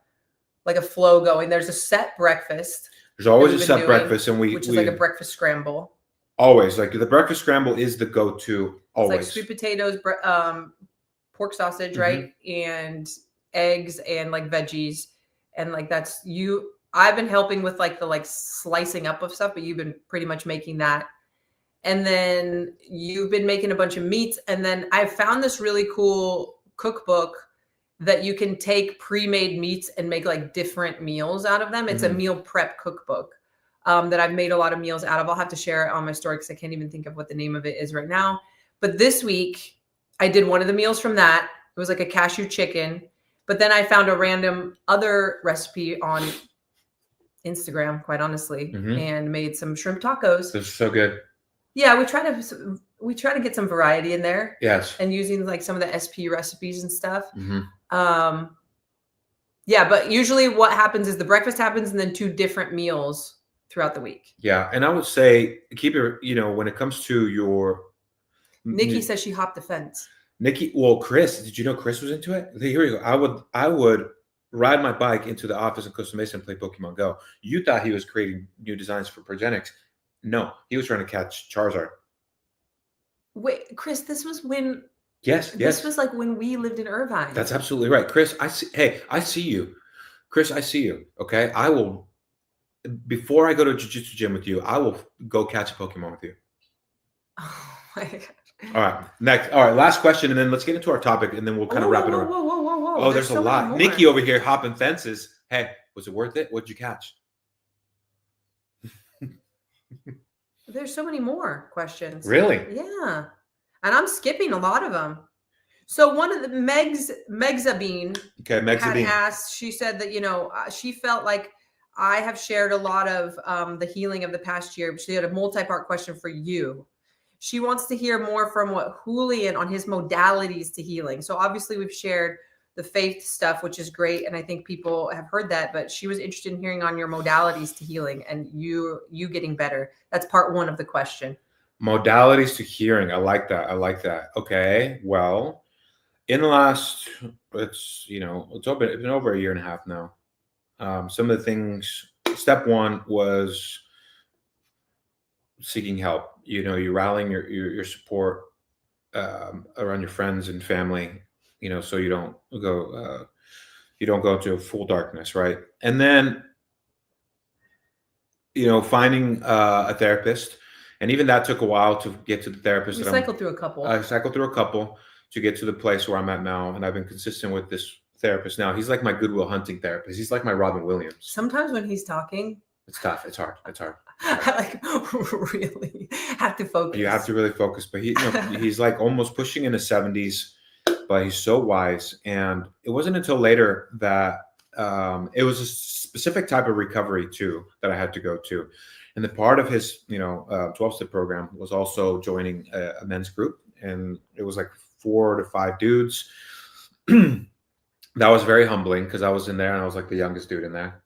flow going. There's a set breakfast. There's always a set breakfast, and which is like a breakfast scramble. Always, like the breakfast scramble is the go-to. Always, it's like sweet potatoes, pork sausage, right, and eggs and like veggies, and like that's you. I've been helping with like the slicing up of stuff, but you've been pretty much making that, and then you've been making a bunch of meats, and then I found this really cool cookbook that you can take pre-made meats and make like different meals out of them. It's a meal prep cookbook that I've made a lot of meals out of. I'll have to share it on my story because I can't even think of what the name of it is right now. But this week I did one of the meals from that. It was like a cashew chicken, but then I found a random other recipe on Instagram, quite honestly, and made some shrimp tacos. They're so good. Yeah, we try to get some variety in there. Yes. And using like some of the SP recipes and stuff. Yeah, but usually what happens is the breakfast happens and then 2 different meals throughout the week. Yeah, and I would say keep it, when it comes to your Nikki says she hopped the fence. Chris, did you know Chris was into it? Here we go. I would ride my bike into the office in Costa Mesa and play Pokemon Go. You thought he was creating new designs for Progenics. No, he was trying to catch Charizard. Wait, Chris, this was when This was like when we lived in Irvine. That's absolutely right. Chris, I see you. Chris, I see you. Okay. I will, before I go to jiu-jitsu gym with you, I will go catch a Pokemon with you. Oh my gosh. All right. Next. All right. Last question. And then let's get into our topic and then we'll kind of wrap it around. Whoa. Oh, there's a so many lot. more. Nikki over here hopping fences. Hey, was it worth it? What'd you catch? There's so many more questions. Really? Yeah. And I'm skipping a lot of them. So one of the Megzabine Okay, Meg had Sabine. asked, she said that, she felt like I have shared a lot of the healing of the past year, but she had a multi-part question for you. She wants to hear more from what Julian on his modalities to healing. So obviously we've shared the faith stuff, which is great. And I think people have heard that, but she was interested in hearing on your modalities to healing and you getting better. That's part one of the question. Modalities to hearing. I like that. I like that. Okay. Well, in the last, it's been over a year and a half now. Some of the things, step one was seeking help. You're rallying your support around your friends and family, so you don't go to full darkness, right? And then, finding a therapist, and even that took a while to get to the therapist. We cycled through a couple. I cycled through a couple to get to the place where I'm at now, and I've been consistent with this therapist now. He's like my Good Will Hunting therapist. He's like my Robin Williams. Sometimes when he's talking, it's tough. It's hard. I really have to focus. You have to really focus, but he's like almost pushing in his 70s, but he's so wise. And it wasn't until later that it was a specific type of recovery too that I had to go to. And the part of his 12-step program was also joining a men's group, and it was like 4 to 5 dudes. That was very humbling because I was in there and I was like the youngest dude in there.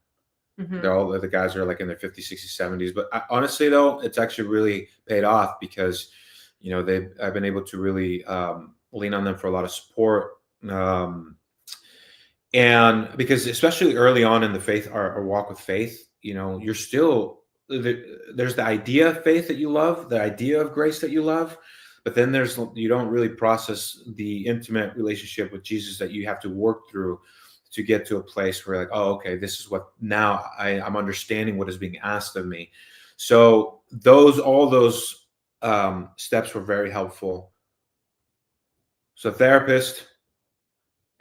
Mm-hmm. They're all the guys are like in their 50s, 60s, 70s. But honestly, though, it's actually really paid off because, I've been able to really lean on them for a lot of support. And because especially early on in the faith, our walk with faith, you're still, there's the idea of faith that you love, the idea of grace that you love. But then you don't really process the intimate relationship with Jesus that you have to work through to get to a place where like, oh, okay, this is what now I'm understanding what is being asked of me. So all those steps were very helpful. So therapist,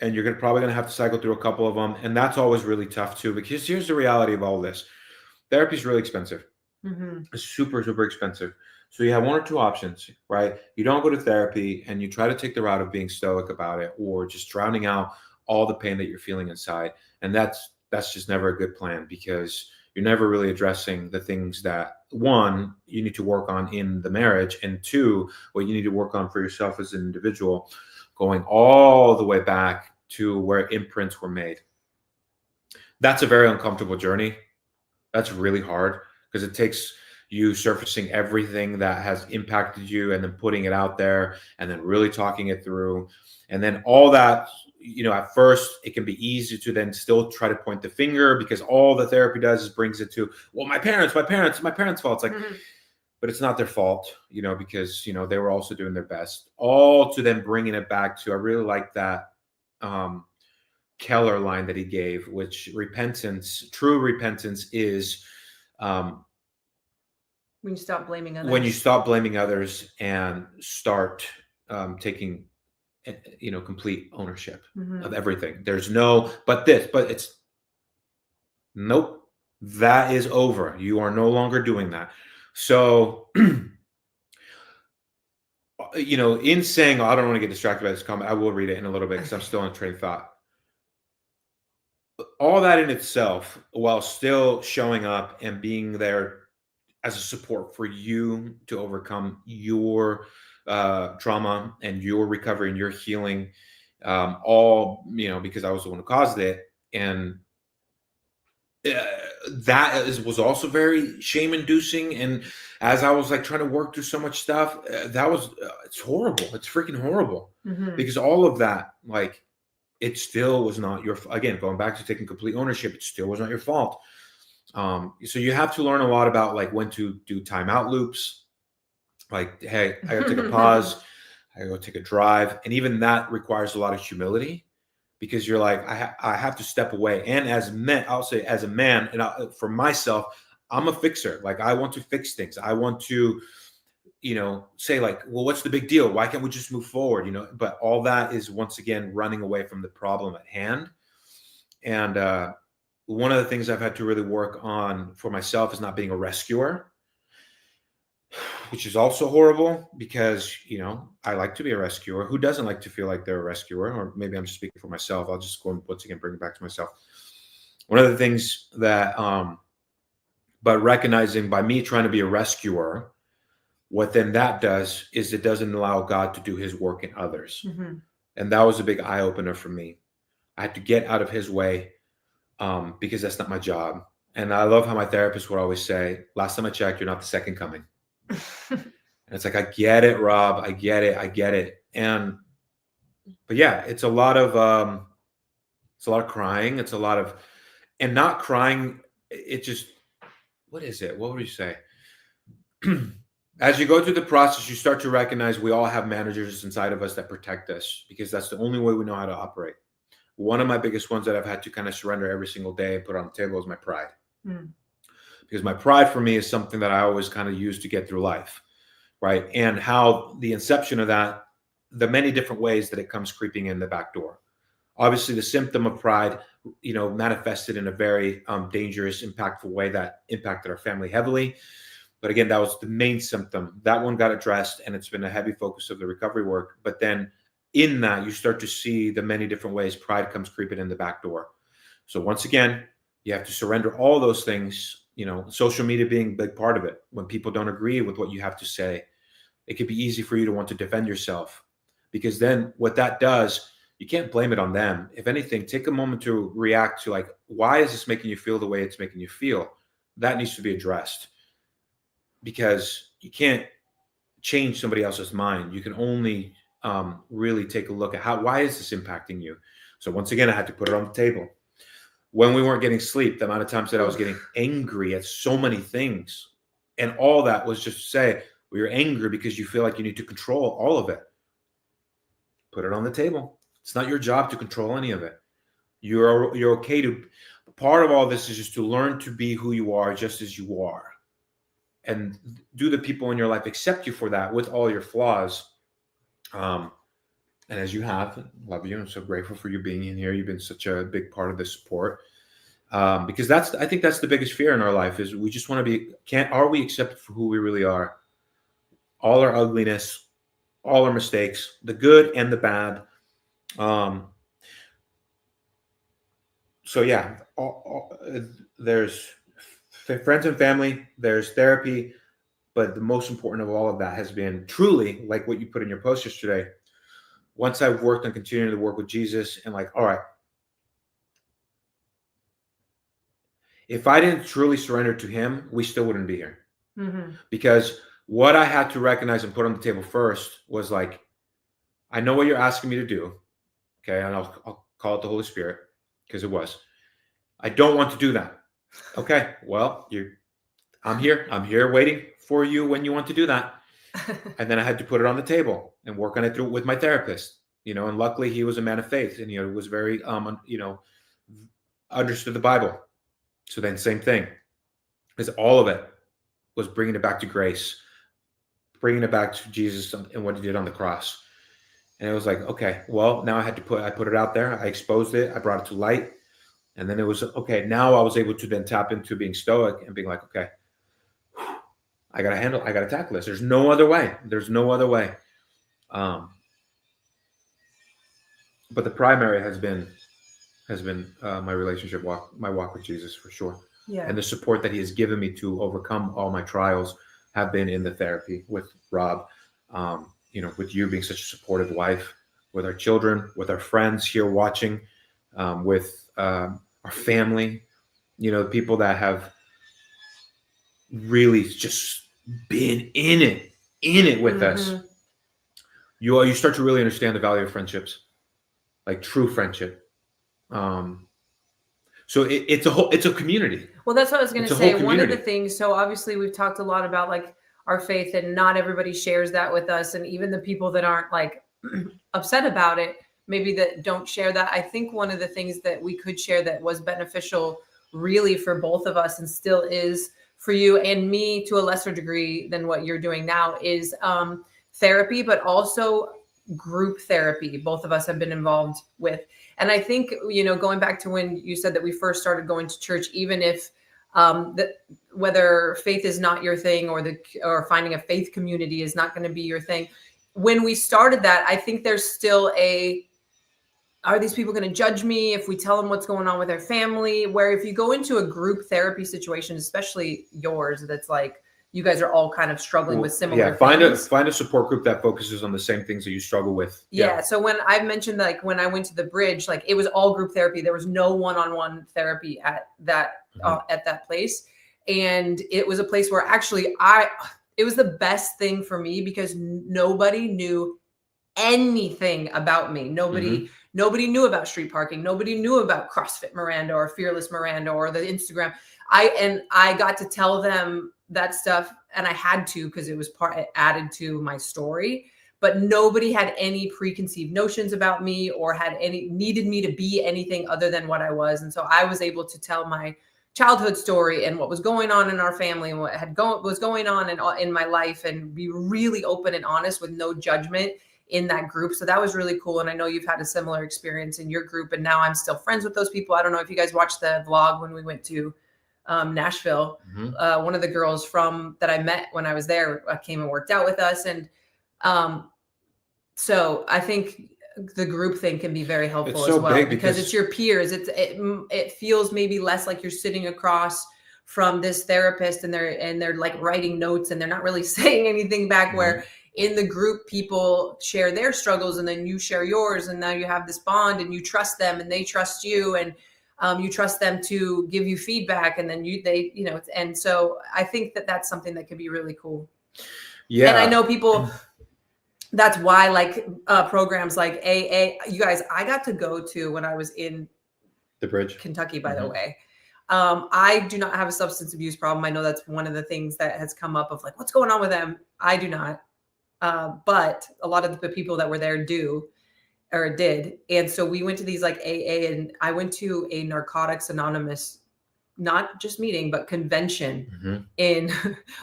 and you're probably going to have to cycle through a couple of them. And that's always really tough too, because here's the reality of all this. Therapy is really expensive. Mm-hmm. It's super, super expensive. So you have one or two options, right? You don't go to therapy and you try to take the route of being stoic about it, or just drowning out all the pain that you're feeling inside. And that's just never a good plan, because you're never really addressing the things that, one, you need to work on in the marriage, and two, what you need to work on for yourself as an individual, going all the way back to where imprints were made. That's a very uncomfortable journey. That's really hard because it takes you surfacing everything that has impacted you and then putting it out there and then really talking it through. And then all that, at first it can be easy to then still try to point the finger, because all the therapy does is brings it to, well, my parents' fault. It's like, Mm-hmm. but it's not their fault, because, they were also doing their best, all to then bringing it back to, I really like that Keller line that he gave, which true repentance is, when you stop blaming others. when you stop blaming others and start taking, complete ownership Mm-hmm. of everything. There's no, but it's, nope, that is over. You are no longer doing that. So, in saying, I don't want to get distracted by this comment, I will read it in a little bit because I'm still on train of thought. All that in itself, while still showing up and being there as a support for you to overcome your trauma and your recovery and your healing, all, because I was the one who caused it. And that was also very shame inducing. And as I was like trying to work through so much stuff, it's horrible. It's freaking horrible. Mm-hmm. Because all of that, like, it still was not again, going back to taking complete ownership, it still was not your fault. So you have to learn a lot about like when to do timeout loops. Like, hey, I gotta take a pause. I gotta take a drive. And even that requires a lot of humility, because you're like, I have to step away. And I'll say as a man, and for myself, I'm a fixer. Like, I want to fix things. I want to say like, well, what's the big deal? Why can't we just move forward? But all that is once again running away from the problem at hand. And one of the things I've had to really work on for myself is not being a rescuer, which is also horrible because, I like to be a rescuer. Who doesn't like to feel like they're a rescuer? Or maybe I'm just speaking for myself. I'll just go and once again bring it back to myself. One of the things that, but recognizing by me trying to be a rescuer, what then that does is it doesn't allow God to do his work in others. Mm-hmm. And that was a big eye opener for me. I had to get out of his way because that's not my job. And I love how my therapist would always say, last time I checked, you're not the second coming. And it's like, I get it, Rob. I get it. But yeah, it's a lot of crying. It's a lot of, and not crying. It just, what is it? What would you say? As you go through the process, you start to recognize we all have managers inside of us that protect us because that's the only way we know how to operate. One of my biggest ones that I've had to kind of surrender every single day and put on the table is my pride. Because my pride for me is something that I always kind of use to get through life, right? And how the inception of that, the many different ways that it comes creeping in the back door. Obviously, the symptom of pride, manifested in a very dangerous, impactful way that impacted our family heavily. But again, that was the main symptom. That one got addressed, and it's been a heavy focus of the recovery work. But then in that, you start to see the many different ways pride comes creeping in the back door. So once again, you have to surrender all those things, social media being a big part of it. When people don't agree with what you have to say, it could be easy for you to want to defend yourself. Because then what that does, you can't blame it on them. If anything, take a moment to react to like, why is this making you feel the way it's making you feel? That needs to be addressed. Because you can't change somebody else's mind. You can only really take a look at why is this impacting you? So once again, I had to put it on the table. When we weren't getting sleep, the amount of times that I was getting angry at so many things. And all that was just to say, well, you're angry because you feel like you need to control all of it. Put it on the table. It's not your job to control any of it. You're okay to, part of all this is just to learn to be who you are just as you are. And do the people in your life accept you for that with all your flaws? And as you have, love you. I'm so grateful for you being in here. You've been such a big part of this support. Because I think that's the biggest fear in our life is we just want to be, are we accepted for who we really are? All our ugliness, all our mistakes, the good and the bad. So yeah, there's friends and family, there's therapy, but the most important of all of that has been truly like what you put in your post yesterday. Once I've worked on continuing to work with Jesus and like, all right, if I didn't truly surrender to him, we still wouldn't be here. Mm-hmm. Because what I had to recognize and put on the table first was like, I know what you're asking me to do. Okay. And I'll call it the Holy Spirit because it was. I don't want to do that. Okay. Well, I'm here waiting for you when you want to do that. And then I had to put it on the table and work on it through with my therapist, and luckily he was a man of faith and, was very, understood the Bible. So then same thing, because all of it was bringing it back to grace, bringing it back to Jesus and what he did on the cross. And it was like, okay, well, now I put it out there. I exposed it. I brought it to light. And then it was, okay, now I was able to then tap into being stoic and being like, okay, I got to tackle this. There's no other way. But the primary has been my relationship my walk with Jesus for sure. Yeah. And the support that he has given me to overcome all my trials have been in the therapy with Rob, with you being such a supportive wife, with our children, with our friends here watching, with our family, people that have really just been in it with us. You start to really understand the value of friendships, like true friendship. So it's a community. Well, that's what I was going to say. One of the things, so obviously we've talked a lot about like our faith and not everybody shares that with us. And even the people that aren't like upset about it, maybe that don't share that. I think one of the things that we could share that was beneficial really for both of us and still is for you and me to a lesser degree than what you're doing now is therapy, but also group therapy. Both of us have been involved with. And I think, going back to when you said that we first started going to church, even if whether faith is not your thing or finding a faith community is not going to be your thing. When we started that, I think there's still are these people going to judge me if we tell them what's going on with their family? Where if you go into a group therapy situation, especially yours, that's like you guys are all kind of struggling with similar things. Find a support group that focuses on the same things that you struggle with. Yeah. So when I mentioned, like when I went to the Bridge, like it was all group therapy. There was no one-on-one therapy at that place. And it was a place where actually it was the best thing for me because nobody knew anything about me. Nobody knew about street parking. Nobody knew about CrossFit Miranda or Fearless Miranda or the Instagram. I got to tell them that stuff, and I had to because it was added to my story. But nobody had any preconceived notions about me or needed me to be anything other than what I was. And so I was able to tell my childhood story and what was going on in our family and what was going on in my life, and be really open and honest with no judgment in that group. So that was really cool. And I know you've had a similar experience in your group, and now I'm still friends with those people. I don't know if you guys watched the vlog when we went to Nashville. One of the girls that I met when I was there came and worked out with us. And so I think the group thing can be very helpful as well, because it's your peers. It feels maybe less like you're sitting across from this therapist and they're like writing notes and they're not really saying anything back, where in the group people share their struggles and then you share yours, and now you have this bond and you trust them and they trust you, and you trust them to give you feedback, and then and so I think that that's something that can be really cool. Yeah. And I know people, that's why like programs like AA, you guys, I got to go to when I was in the Bridge, Kentucky, by the way. I do not have a substance abuse problem. I know that's one of the things that has come up of like, what's going on with them? I do not. But a lot of the people that were there did. And so we went to these like AA, and I went to a Narcotics Anonymous, not just meeting, but convention in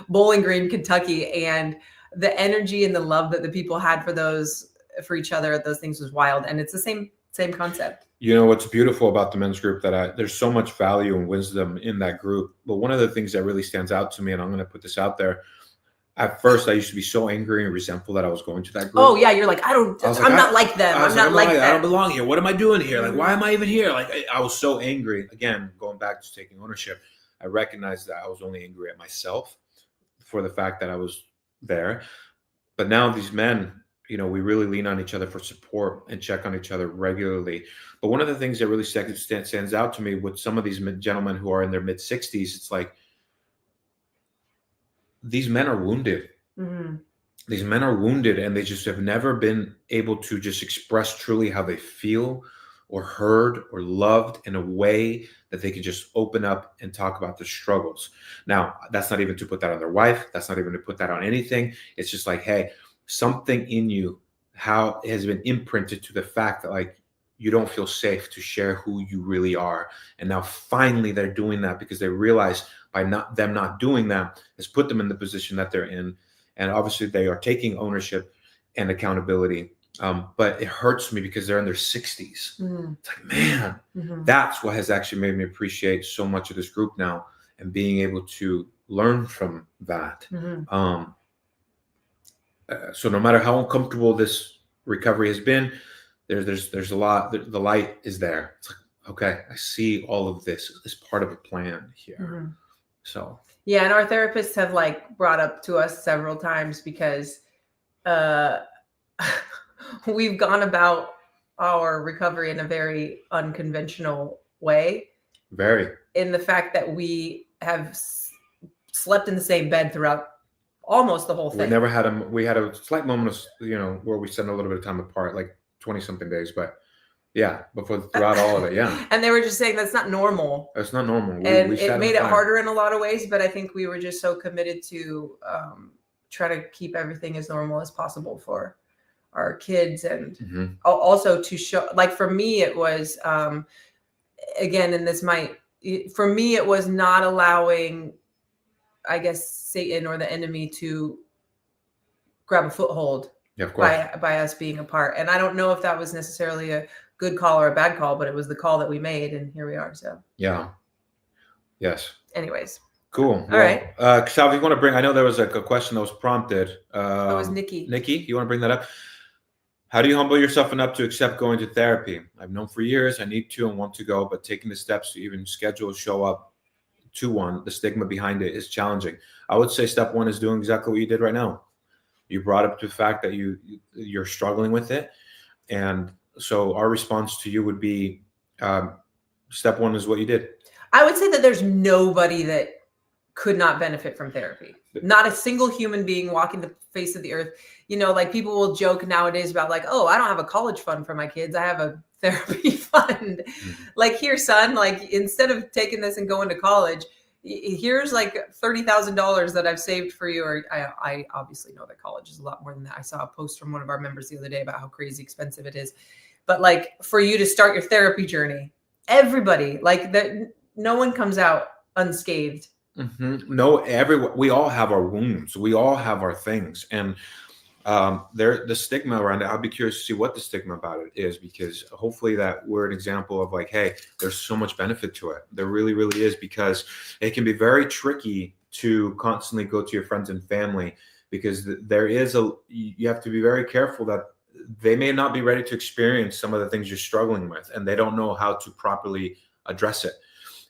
Bowling Green, Kentucky. And the energy and the love that the people had for each other at those things was wild. And it's the same concept. What's beautiful about the men's group, there's so much value and wisdom in that group. But one of the things that really stands out to me, and I'm going to put this out there, at first I used to be so angry and resentful that I was going to that group. Oh yeah. You're like, I'm not like them. I'm not like that. I don't belong here. What am I doing here? Like, why am I even here? Like, I was so angry. Again, going back to taking ownership, I recognized that I was only angry at myself for the fact that I was there. But now these men, we really lean on each other for support and check on each other regularly. But one of the things that really stands out to me with some of these gentlemen who are in their mid-60s, it's like these men are wounded. These men are wounded, and they just have never been able to just express truly how they feel or heard or loved in a way that they can just open up and talk about their struggles. Now, that's not even to put that on their wife. That's not even to put that on anything. It's just like, hey, something in you has been imprinted to the fact that like you don't feel safe to share who you really are. And now finally they're doing that because they realize by them not doing that has put them in the position that they're in. And obviously they are taking ownership and accountability. But it hurts me because they're in their 60s. It's like, man, that's what has actually made me appreciate so much of this group now, and being able to learn from that. So no matter how uncomfortable this recovery has been, there's a lot. The light is there. It's like, okay, I see all of this as part of a plan here. So yeah, and our therapists have like brought up to us several times because we've gone about our recovery in a very unconventional way. Very. In the fact that we have slept in the same bed throughout almost the whole thing. We had a slight moment of, where we spent a little bit of time apart, like 20 something days, but yeah, throughout all of it. Yeah. And they were just saying that's not normal. That's not normal. And it made it harder in a lot of ways, but I think we were just so committed to try to keep everything as normal as possible for our kids. And also to show, like for me, it was, again, and for me, it was not allowing I guess, Satan or the enemy to grab a foothold Yeah, of course. by us being apart. And I don't know if that was necessarily a good call or a bad call, but it was the call that we made, and here we are. So Yeah. Yes. anyways, Cool. All right. Sal, if you want to bring, I know there was like a question that was prompted. it was Nikki. Nikki, you want to bring that up? How do you humble yourself enough to accept going to therapy? I've known for years I need to and want to go, but taking the steps to even schedule, show up to one, the stigma behind it is challenging. I would say step one is doing exactly what you did right now. You brought up the fact that you're struggling with it. And so our response to you would be, step one is what you did. I would say that there's nobody that could not benefit from therapy. Not a single human being walking the face of the earth. You know, like people will joke nowadays about like, oh, I don't have a college fund for my kids. I have a therapy fund. Like, here, son, like instead of taking this and going to college, here's like $30,000 that I've saved for you. Or I obviously know that college is a lot more than that. I saw a post from one of our members the other day about how crazy expensive it is. But like for you to start your therapy journey, everybody, like that, no one comes out unscathed. Mm-hmm. No, we all have our wounds. We all have our things. And the stigma around it, I'll be curious to see what the stigma about it is, because hopefully that we're an example of like, hey, there's so much benefit to it. There really, really is, because it can be very tricky to constantly go to your friends and family, because you have to be very careful that they may not be ready to experience some of the things you're struggling with, and they don't know how to properly address it.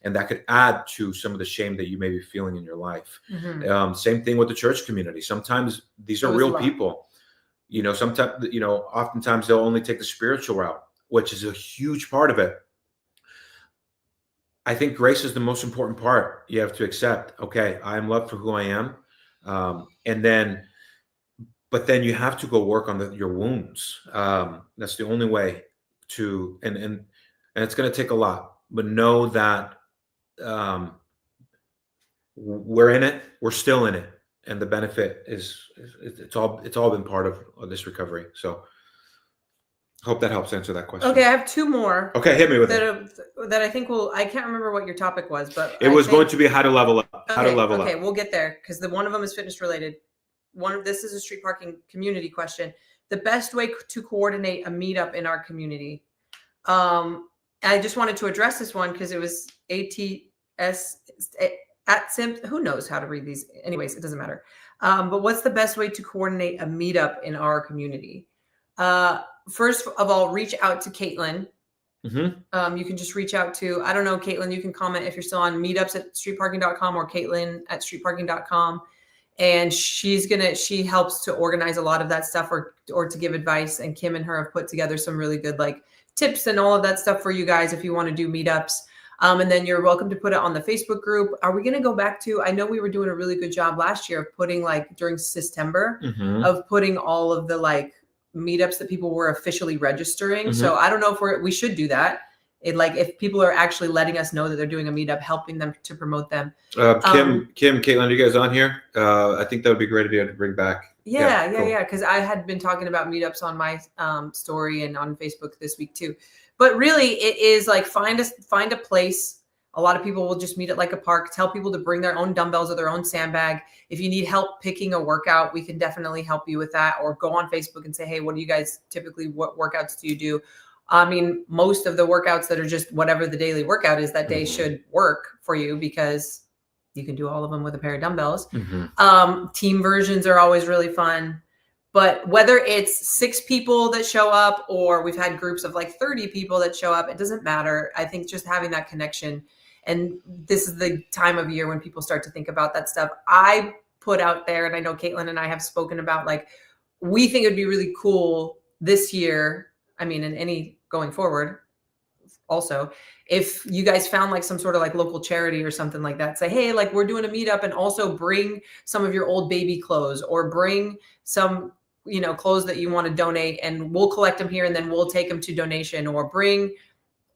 And that could add to some of the shame that you may be feeling in your life. Mm-hmm. Same thing with the church community. Sometimes these are real people. You know, oftentimes they'll only take the spiritual route, which is a huge part of it. I think grace is the most important part. You have to accept, okay, I am loved for who I am. But then you have to go work on your wounds. That's the only way to, and it's going to take a lot, but know that we're in it. We're still in it. And the benefit is it's all been part of this recovery. So hope that helps answer that question. Okay, I have two more. Okay, hit me with that I think I can't remember what your topic was, but it was going to be how to level up. Okay, we'll get there, because one of them is fitness related. This is a street parking community question. The best way to coordinate a meetup in our community. I just wanted to address this one because it was ATS at Simp. Who knows how to read these? Anyways, it doesn't matter. But what's the best way to coordinate a meetup in our community? First of all, reach out to Caitlin. Mm-hmm. You can just reach out to, I don't know, Caitlin, you can comment if you're still on meetups@streetparking.com or Caitlin@streetparking.com. And she helps to organize a lot of that stuff or to give advice. And Kim and her have put together some really good like tips and all of that stuff for you guys if you want to do meetups. And then you're welcome to put it on the Facebook group. Are we going to go back to, I know we were doing a really good job last year of putting like during September of putting all of the like meetups that people were officially registering. So I don't know if we should do that. If people are actually letting us know that they're doing a meetup, helping them to promote them. Kim, Caitlin, are you guys on here? I think that would be a great idea to bring back. Yeah. Because I had been talking about meetups on my story and on Facebook this week too. But really, it is like find a place. A lot of people will just meet at like a park. Tell people to bring their own dumbbells or their own sandbag. If you need help picking a workout, we can definitely help you with that. Or go on Facebook and say, hey, what do you guys typically? What workouts do you do? I mean, most of the workouts that are just whatever the daily workout is that day should work for you, because you can do all of them with a pair of dumbbells. Team versions are always really fun. But whether it's 6 people that show up or we've had groups of like 30 people that show up, it doesn't matter. I think just having that connection. And this is the time of year when people start to think about that stuff. I put out there, and I know Caitlin and I have spoken about, like, we think it'd be really cool this year. I mean, and any going forward also, if you guys found like some sort of like local charity or something like that, say, hey, like we're doing a meetup, and also bring some of your old baby clothes, or bring some, clothes that you want to donate, and we'll collect them here and then we'll take them to donation, or bring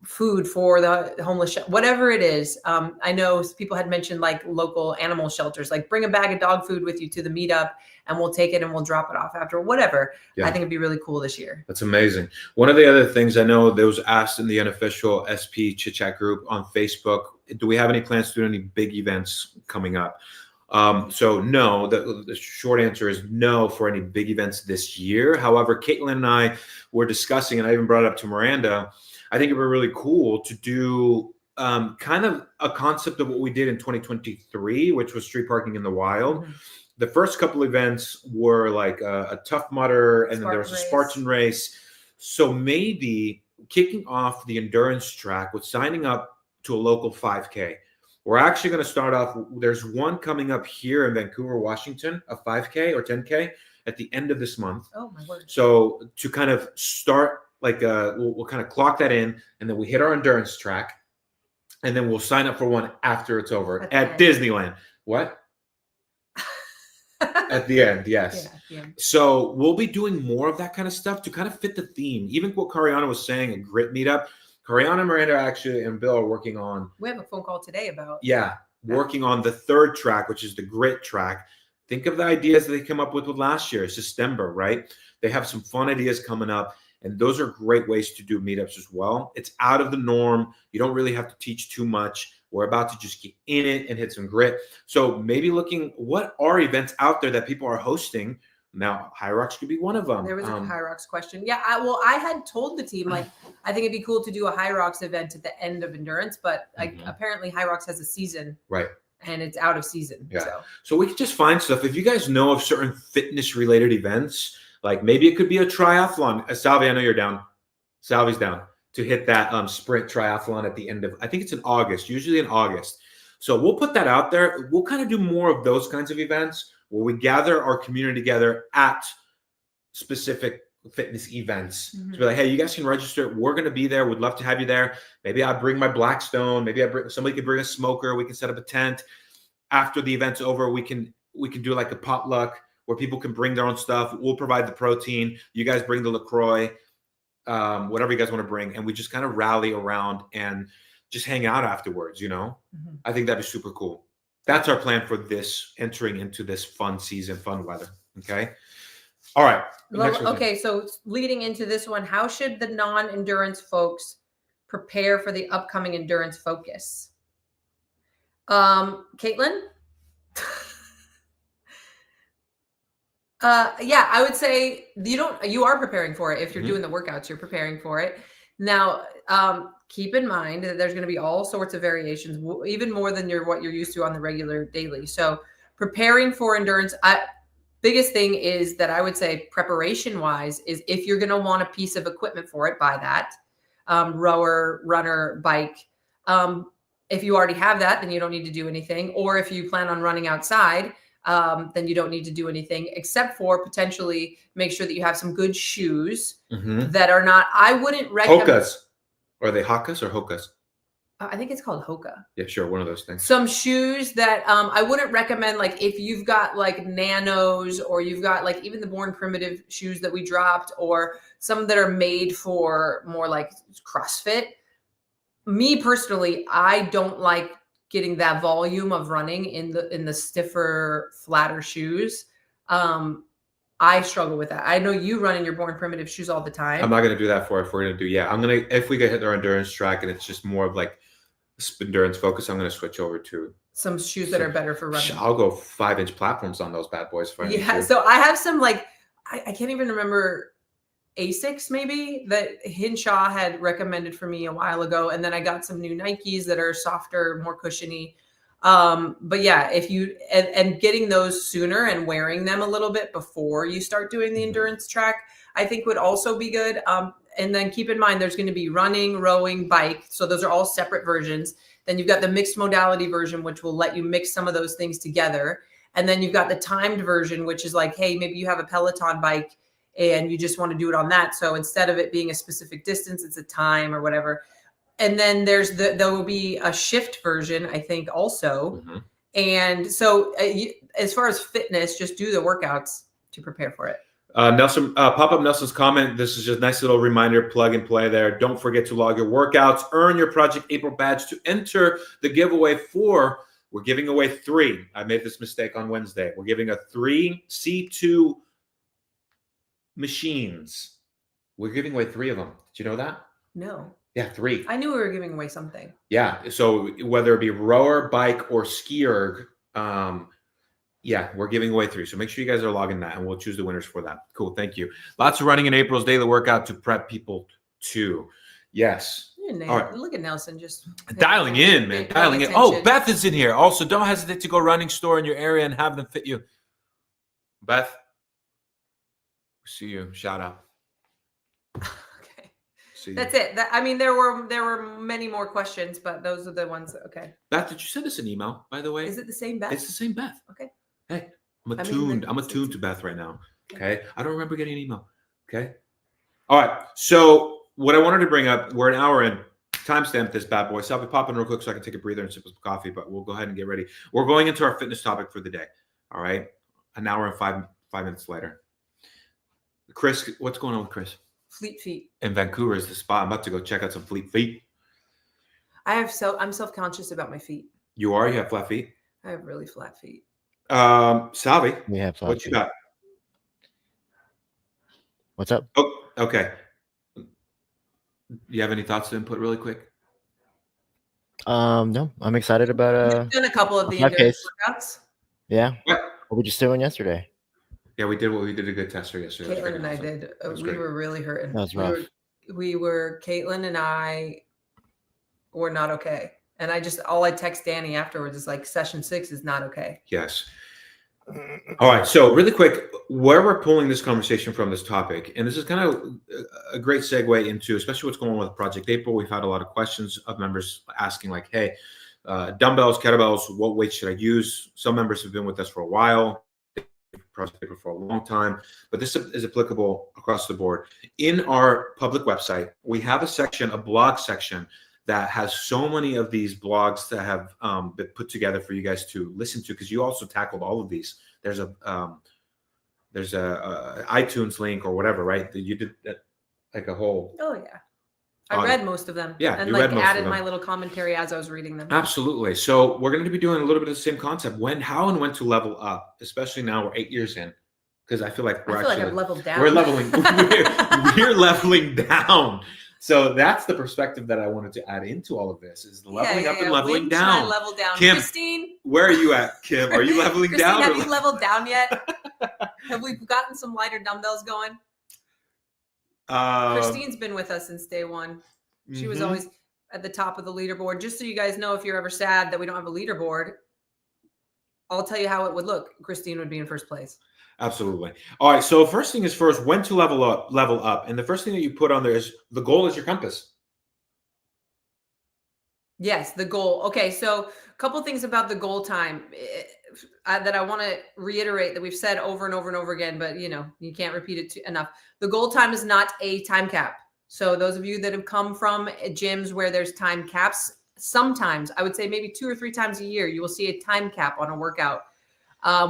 food for the homeless, whatever it is. I know people had mentioned like local animal shelters, like bring a bag of dog food with you to the meetup and we'll take it and we'll drop it off after, whatever. Yeah. I think it'd be really cool this year. That's amazing. One of the other things I know that was asked in the unofficial SP Chit Chat group on Facebook, do we have any plans to do any big events coming up? So no, the short answer is no for any big events this year. However, Caitlin and I were discussing, and I even brought it up to Miranda, I think it would be really cool to do kind of a concept of what we did in 2023, which was street parking in the wild. Mhm. The first couple events were like a Tough Mudder, and then there was a Spartan race. So maybe kicking off the endurance track with signing up to a local 5K. We're actually going to start off. There's one coming up here in Vancouver, Washington, a 5K or 10K at the end of this month. Oh my word. So to kind of start, like we'll kind of clock that in, and then we hit our endurance track, and then we'll sign up for one after it's over at Disneyland. What? At the end, yes. Yeah. So we'll be doing more of that kind of stuff to kind of fit the theme. Even what Cariana was saying, a grit meetup. Cariana, Miranda, actually, and Bill are working on. We have a phone call today about. Yeah, working on the third track, which is the grit track. Think of the ideas that they came up with last year. It's September, right? They have some fun ideas coming up, and those are great ways to do meetups as well. It's out of the norm. You don't really have to teach too much. We're about to just get in it and hit some grit. So maybe looking, what are events out there that people are hosting? Now, High Rocks could be one of them. There was a High Rocks question. Yeah, I had told the team, like, I think it'd be cool to do a High Rocks event at the end of endurance, but apparently High Rocks has a season. Right. And it's out of season. Yeah. So we could just find stuff. If you guys know of certain fitness-related events, like maybe it could be a triathlon. Salvi, I know you're down. Salvi's down to hit that sprint triathlon at the end of, I think it's in August, usually in August. So we'll put that out there. We'll kind of do more of those kinds of events where we gather our community together at specific fitness events. To be like, hey, you guys can register. We're going to be there. We'd love to have you there. Maybe I bring my Blackstone. Maybe somebody could bring a smoker. We can set up a tent. After the event's over, we can do like a potluck where people can bring their own stuff. We'll provide the protein. You guys bring the LaCroix, whatever you guys want to bring. And we just kind of rally around and just hang out afterwards, you know? I think that'd be super cool. That's our plan for this, entering into this fun season, fun weather. Okay. All right. Okay. So leading into this one, how should the non-endurance folks prepare for the upcoming endurance focus? Caitlin? Yeah, I would say you are preparing for it. If you're doing the workouts, you're preparing for it. Now, keep in mind that there's going to be all sorts of variations, even more than what you're used to on the regular daily. So preparing for endurance, biggest thing is that I would say preparation wise is if you're going to want a piece of equipment for it, buy that. Rower, runner, bike. If you already have that, then you don't need to do anything. Or if you plan on running outside, then you don't need to do anything except for potentially make sure that you have some good shoes that are not, I wouldn't recommend. Hokas. Are they Hakas or Hokas? I think it's called Hoka. Yeah, sure. One of those things. Some shoes that I wouldn't recommend, like if you've got like nanos or you've got like even the Born Primitive shoes that we dropped or some that are made for more like CrossFit. Me personally, I don't like getting that volume of running in the stiffer, flatter shoes. I struggle with that. I know you run in your Born Primitive shoes all the time. I'm not going to do that for it. If we're going to do, if we get hit our endurance track and it's just more of like endurance focus, I'm going to switch over to some shoes that are better for running. I'll go 5-inch platforms on those bad boys. Yeah. So I have some like, I can't even remember, Asics maybe that Hinshaw had recommended for me a while ago. And then I got some new Nikes that are softer, more cushiony. But yeah, if you, and getting those sooner and wearing them a little bit before you start doing the endurance track, I think would also be good. And then keep in mind, there's going to be running, rowing, bike. So those are all separate versions. Then you've got the mixed modality version, which will let you mix some of those things together. And then you've got the timed version, which is like, hey, maybe you have a Peloton bike and you just want to do it on that. So instead of it being a specific distance, it's a time or whatever. And then there will be a shift version, I think, also. And so as far as fitness, just do the workouts to prepare for it. Nelson, pop up Nelson's comment. This is just a nice little reminder, plug and play there. Don't forget to log your workouts, earn your Project April badge to enter the giveaway we're giving away 3. I made this mistake on Wednesday. We're giving 3 C2 machines. We're giving away 3 of them. Did you know that? No. Yeah, 3. I knew we were giving away something. Yeah. So whether it be rower, bike, or skier, Yeah, we're giving away 3. So make sure you guys are logging that and we'll choose the winners for that. Cool. Thank you. Lots of running in April's daily workout to prep people too. Yes. All right. Look at Nelson just Dialing in, man. Dialing in. Oh, Beth is in here. Also, don't hesitate to go running store in your area and have them fit you. Beth, see you. Shout out. Okay. See you. That's it. I mean, there were many more questions, but those are the ones. Okay. Beth, did you send us an email, by the way? Is it the same Beth? It's the same Beth. Okay. Hey, I'm attuned to Beth right now. Okay. I don't remember getting an email. Okay. All right. So what I wanted to bring up, we're an hour in. Timestamp this bad boy. So I'll be popping real quick so I can take a breather and sip some coffee, but we'll go ahead and get ready. We're going into our fitness topic for the day. All right. An hour and five minutes later. Chris, what's going on with Chris? Fleet feet. In Vancouver is the spot. I'm about to go check out some fleet feet. I'm self-conscious about my feet. You are? You have flat feet? I have really flat feet. Salvi, We have flat what you feet. got? What's up? Oh, okay. You have any thoughts to input really quick? No, I'm excited about We've done a couple of the my endurance case. workouts. yeah. What? What we just doing yesterday? Yeah, we did a good tester yesterday. Caitlin and I did. was We great. were really hurting. That was rough. Caitlin and I were not okay. And all I text Danny afterwards is like, session 6 is not okay. Yes. All right. So really quick, where we're pulling this conversation from, this topic, and this is kind of a great segue into, especially what's going on with Project April. We've had a lot of questions of members asking like, hey, dumbbells, kettlebells, what weight should I use? Some members have been with us for a while, Project April for a long time, but this is applicable across the board. In our public website, we have a blog section that has so many of these blogs that have been put together for you guys to listen to, because you also tackled all of these. There's a iTunes link or whatever, right? That you did like a whole. Oh yeah. I read most of them. Yeah, And you like read most of added them. my little commentary as I was reading them. Absolutely. So we're going to be doing a little bit of the same concept. How and when to level up, especially now we're 8 years in, because I feel like I've leveled down. we're leveling down. So that's the perspective that I wanted to add into all of this, is the leveling up and leveling When should I down. level down. Kim, Christine, where are you at, Kim? Are you leveling Christine, down? have you leveled down yet? Have we gotten some lighter dumbbells going? Christine's been with us since day one. She was always at the top of the leaderboard. Just so you guys know, if you're ever sad that we don't have a leaderboard, I'll tell you how it would look. Christine would be in first place. Absolutely. All right. So first thing is first, when to level up. And the first thing that you put on there is the goal is your compass. Yes, the goal. Okay, so a couple things about the goal time that I want to reiterate that we've said over and over and over again, but you can't repeat it enough. The goal time is not a time cap. So those of you that have come from gyms where there's time caps, sometimes, I would say maybe 2 or 3 times a year, you will see a time cap on a workout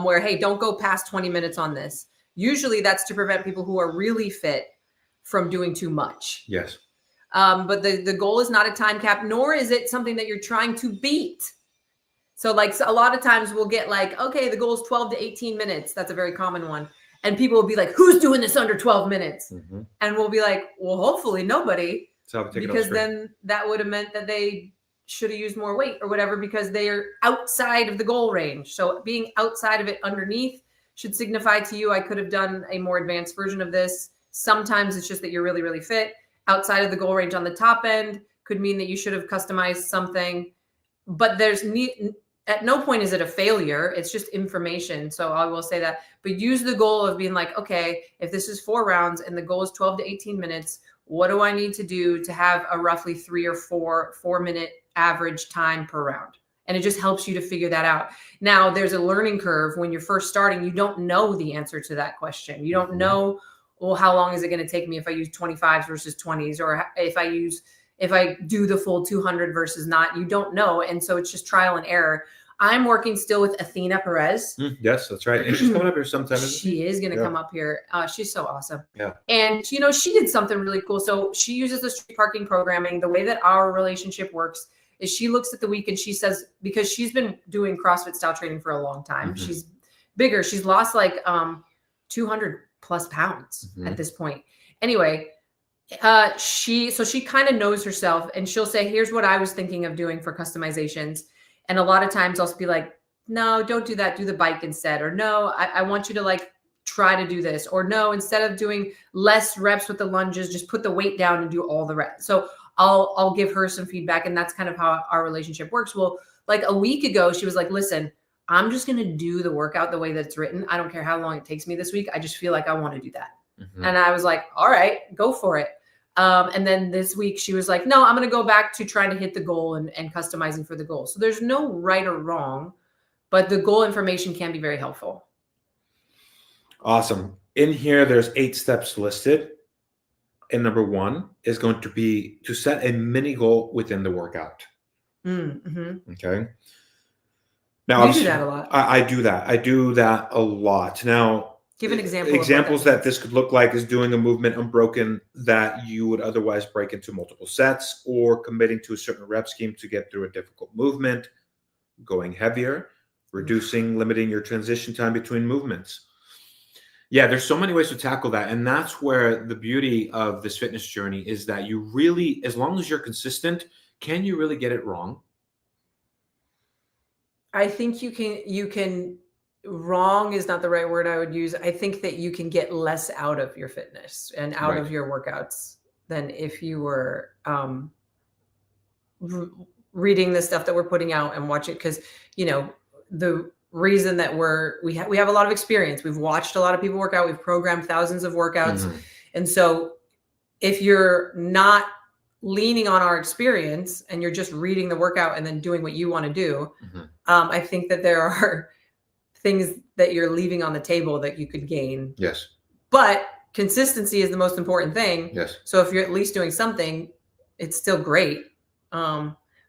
where, hey, don't go past 20 minutes on this. Usually that's to prevent people who are really fit from doing too much. Yes. But the goal is not a time cap, nor is it something that you're trying to beat. So like a lot of times we'll get like, okay, the goal is 12 to 18 minutes. That's a very common one. And people will be like, who's doing this under 12 minutes? Mm-hmm. And we'll be like, well, hopefully nobody, because then then that would have meant that they should have used more weight or whatever, because they are outside of the goal range. So being outside of it underneath should signify to you, I could have done a more advanced version of this. Sometimes it's just that you're really, really fit. Outside of the goal range on the top end could mean that you should have customized something, but at no point is it a failure. It's just information. So I will say that, but use the goal of being like, okay, if this is 4 rounds and the goal is 12 to 18 minutes, what do I need to do to have a roughly 3 or 4 minute average time per round? And it just helps you to figure that out. Now there's a learning curve when you're first starting. You don't know the answer to that question. You don't know, well, how long is it going to take me if I use 25s versus 20s, or if I do the full 200 versus not? You don't know. And so it's just trial and error. I'm working still with Athena Perez. Yes, that's right. And she's coming up here sometime. She is going to come up here. She's so awesome. Yeah. And, she did something really cool. So she uses the street parking programming. The way that our relationship works is she looks at the week and she says, because she's been doing CrossFit style training for a long time. Mm-hmm. She's bigger. She's lost like 200 plus pounds at this point. Anyway, she kind of knows herself, and she'll say, here's what I was thinking of doing for customizations. And a lot of times I'll be like, no, don't do that. Do the bike instead. Or no, I want you to like try to do this. Or no, instead of doing less reps with the lunges, just put the weight down and do all the reps. So I'll give her some feedback, and that's kind of how our relationship works. Well, like a week ago, she was like, listen, I'm just going to do the workout the way that it's written. I don't care how long it takes me this week. I just feel like I want to do that. Mhm. And I was like, all right, go for it. And then this week she was like, no, I'm going to go back to trying to hit the goal and customizing for the goal. So there's no right or wrong, but the goal information can be very helpful. Awesome. In here, there's 8 steps listed. And number 1 is going to be to set a mini goal within the workout. Mm-hmm. Okay. Now, You do obviously, that a lot. I do that. I do that a lot. Now, Give an example. examples that this could look like is doing a movement unbroken that you would otherwise break into multiple sets, or committing to a certain rep scheme to get through a difficult movement, going heavier, reducing, limiting your transition time between movements. Yeah, there's so many ways to tackle that. And that's where the beauty of this fitness journey is that you really, as long as you're consistent, can you really get it wrong? I think you can, wrong is not the right word I would use. I think that you can get less out of your fitness and out of your workouts than if you were reading the stuff that we're putting out and watch it. Because, you know, the reason that we have a lot of experience. We've watched a lot of people work out. We've programmed thousands of workouts. Mhm. And so if you're not leaning on our experience and you're just reading the workout and then doing what you want to do, Mhm. I think that there are things that you're leaving on the table that you could gain. Yes. But consistency is the most important thing. Yes. So if you're at least doing something, it's still great.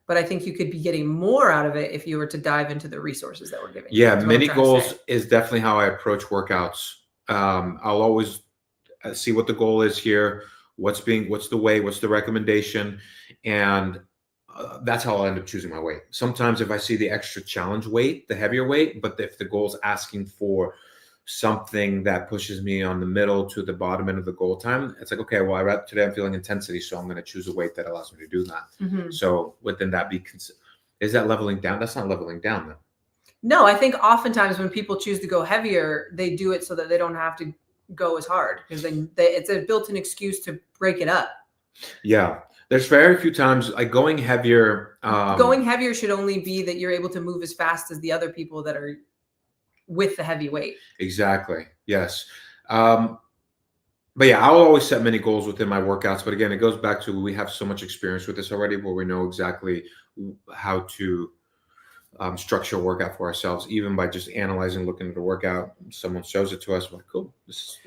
But I think you could be getting more out of it if you were to dive into the resources that we're giving. Yeah, That's what I'm mini trying to goals say. is definitely how I approach workouts. I'll always see what the goal is here, what's the way, what's the recommendation, and that's how I'll end up choosing my weight. Sometimes if I see the extra challenge weight, the heavier weight, but if the goal's asking for something that pushes me on the middle to the bottom end of the goal time, it's like, okay, well, today I'm feeling intensity, so I'm going to choose a weight that allows me to do that. Mhm. So within that is that leveling down? That's not leveling down then. No, I think oftentimes when people choose to go heavier, they do it so that they don't have to go as hard, because it's a built-in excuse to break it up. Yeah. There's very few times like going heavier. Going heavier should only be that you're able to move as fast as the other people that are with the heavy weight. Exactly. Yes. But yeah, I'll always set many goals within my workouts. But again, it goes back to, we have so much experience with this already, where we know exactly how to structure a workout for ourselves, even by just analyzing, looking at the workout. Someone shows it to us, we're like, cool.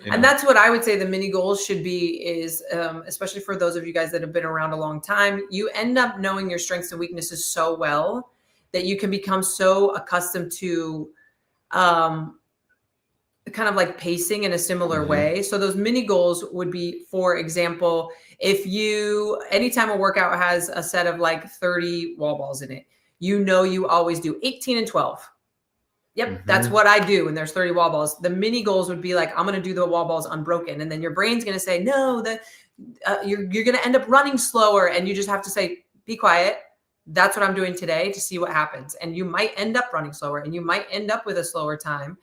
And that's what I would say the mini goals should be is, especially for those of you guys that have been around a long time, you end up knowing your strengths and weaknesses so well that you can become so accustomed to kind of like pacing in a similar Mhm. way. So those mini goals would be, for example, anytime a workout has a set of like 30 wall balls in it, you always do 18 and 12. Yep. That's what I do when there's 30 wall balls. The mini goals would be like, I'm going to do the wall balls unbroken. And then your brain's going to say, no, you're going to end up running slower. And you just have to say, be quiet. That's what I'm doing today to see what happens. And you might end up running slower and you might end up with a slower time.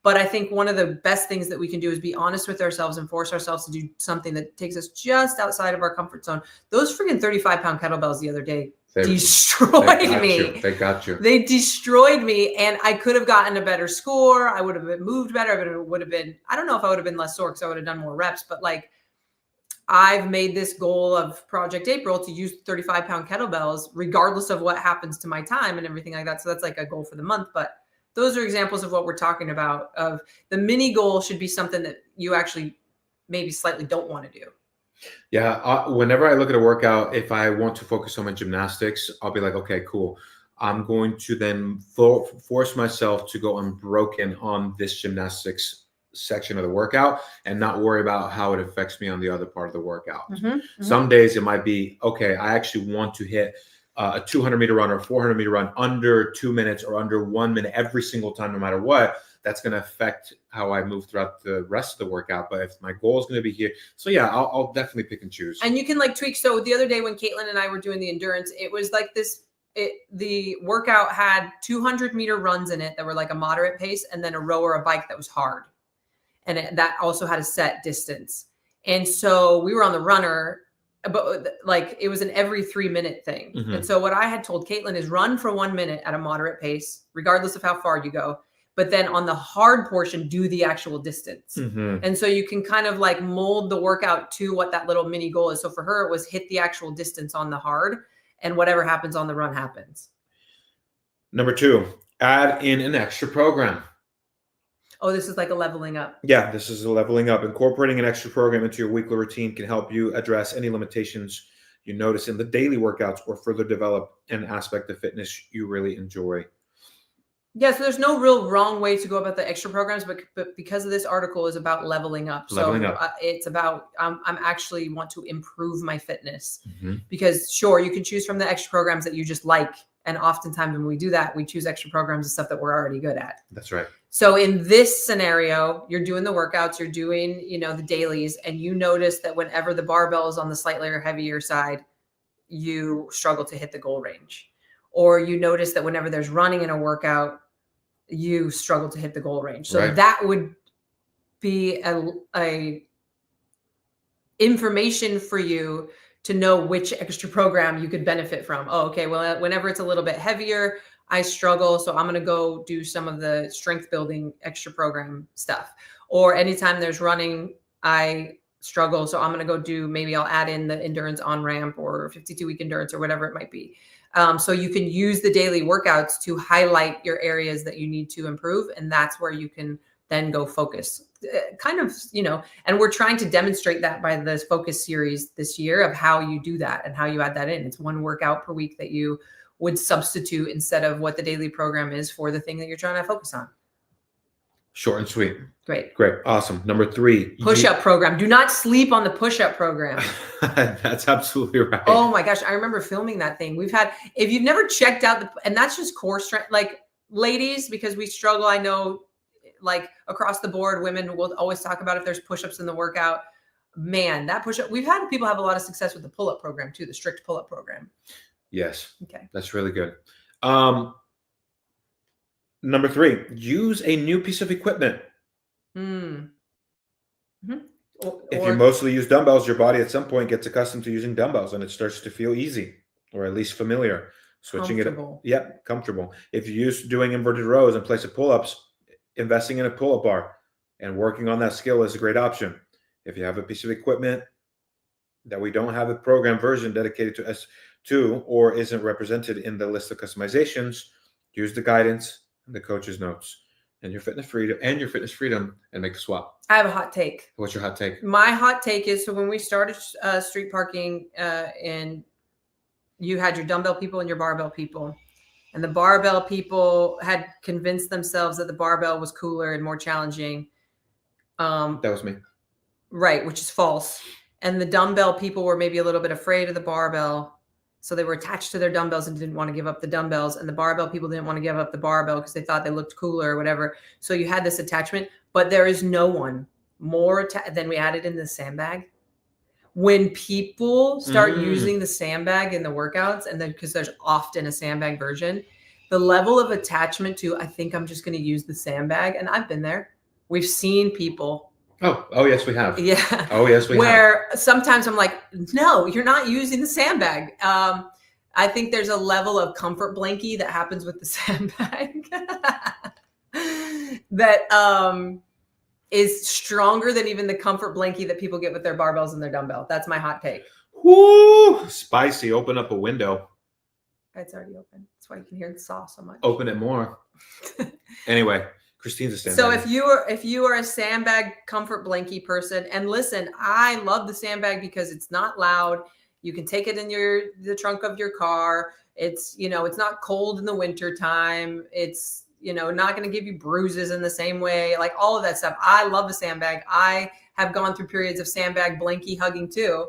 But I think one of the best things that we can do is be honest with ourselves and force ourselves to do something that takes us just outside of our comfort zone. Those freaking 35-pound kettlebells the other day destroyed me. They got you. They destroyed me, and I could have gotten a better score. I would have moved better. I don't know if I would have been less sore because I would have done more reps, but like I've made this goal of Project April to use 35-pound kettlebells regardless of what happens to my time and everything like that. So that's like a goal for the month. But those are examples of what we're talking about. Of the mini goal should be something that you actually maybe slightly don't want to do. Yeah. Whenever I look at a workout, if I want to focus on my gymnastics, I'll be like, okay, cool. I'm going to then force myself to go unbroken on this gymnastics section of the workout and not worry about how it affects me on the other part of the workout. Some days it might be, okay, I actually want to hit a 200-meter run or a 400-meter run under 2 minutes or under 1 minute every single time, no matter what. That's going to affect how I move throughout the rest of the workout. But if my goal is going to be here, so yeah, I'll definitely pick and choose. And you can like tweak. So the other day when Caitlin and I were doing the endurance, it was like this the workout had 200-meter runs in it that were like a moderate pace, and then a row or a bike that was hard. And that also had a set distance. And so we were on the runner, but like it was an every 3-minute thing. Mhm. And so what I had told Caitlin is run for 1 minute at a moderate pace, regardless of how far you go. But then on the hard portion, do the actual distance. Mhm. And so you can kind of like mold the workout to what that little mini goal is. So for her, it was hit the actual distance on the hard, and whatever happens on the run happens. Number 2, add in an extra program. Oh, this is like a leveling up. Yeah, this is a leveling up. Incorporating an extra program into your weekly routine can help you address any limitations you notice in the daily workouts or further develop an aspect of fitness you really enjoy. Yeah, so there's no real wrong way to go about the extra programs, but because of this article is about leveling up. Leveling up. It's about I'm actually want to improve my fitness, Mhm. because sure, you can choose from the extra programs that you just like. And oftentimes when we do that, we choose extra programs of stuff that we're already good at. That's right. So in this scenario, you're doing the workouts, you're doing, the dailies, and you notice that whenever the barbell is on the slightly heavier side, you struggle to hit the goal range. Or you notice that whenever there's running in a workout, you struggle to hit the goal range. So Right. that would be a information for you to know which extra program you could benefit from. Oh, okay. Well, whenever it's a little bit heavier, I struggle. So I'm going to go do some of the strength building extra program stuff. Or anytime there's running, I struggle. So I'm going to go do, maybe I'll add in the endurance on ramp or 52-week endurance or whatever it might be. So you can use the daily workouts to highlight your areas that you need to improve. And that's where you can then go focus kind of, and we're trying to demonstrate that by this focus series this year of how you do that and how you add that in. It's one workout per week that you would substitute instead of what the daily program is for the thing that you're trying to focus on. Short and sweet. Great. Awesome. Number 3. Push-up program. Do not sleep on the push-up program. That's absolutely right. Oh my gosh. I remember filming that thing. If you've never checked out and that's just core strength, like ladies, because we struggle. I know like across the board, women will always talk about if there's push-ups in the workout, man, that push-up, we've had people have a lot of success with the pull-up program too, the strict pull-up program. Yes. Okay. That's really good. Number 3, use a new piece of equipment. Mm-hmm. If you mostly use dumbbells, your body at some point gets accustomed to using dumbbells and it starts to feel easy or at least familiar. Switching comfortable. it. Yep, comfortable. If you're used to doing inverted rows in place of pull-ups, investing in a pull-up bar and working on that skill is a great option. If you have a piece of equipment that we don't have a program version dedicated to S2 or isn't represented in the list of customizations, use the guidance and the coach's notes and your fitness freedom and make a swap. I have a hot take. What's your hot take? My hot take is, so when we started street parking and you had your dumbbell people and your barbell people, and the barbell people had convinced themselves that the barbell was cooler and more challenging. That was me. Right, which is false. And the dumbbell people were maybe a little bit afraid of the barbell. So they were attached to their dumbbells and didn't want to give up the dumbbells. And the barbell people didn't want to give up the barbell because they thought they looked cooler or whatever. So you had this attachment, but there is no one more than we added in the sandbag. When people start using the sandbag in the workouts, and then because there's often a sandbag version, the level of attachment to, I think I'm just going to use the sandbag. And I've been there. We've seen people. Oh, yes, we have. Yeah. Oh, yes, we have. Where sometimes I'm like, no, you're not using the sandbag. I think there's a level of comfort blankie that happens with the sandbag that is stronger than even the comfort blankie that people get with their barbells and their dumbbell. That's my hot take. Woo! Spicy. Open up a window. It's already open. That's why you can hear the saw so much. Open it more. Anyway, Christine's a sandbag. So if you are a sandbag comfort blankie person, and listen, I love the sandbag because it's not loud. You can take it in the trunk of your car. It's, it's not cold in the winter time. It's, not going to give you bruises in the same way, like all of that stuff. I love the sandbag. I have gone through periods of sandbag blankie hugging too.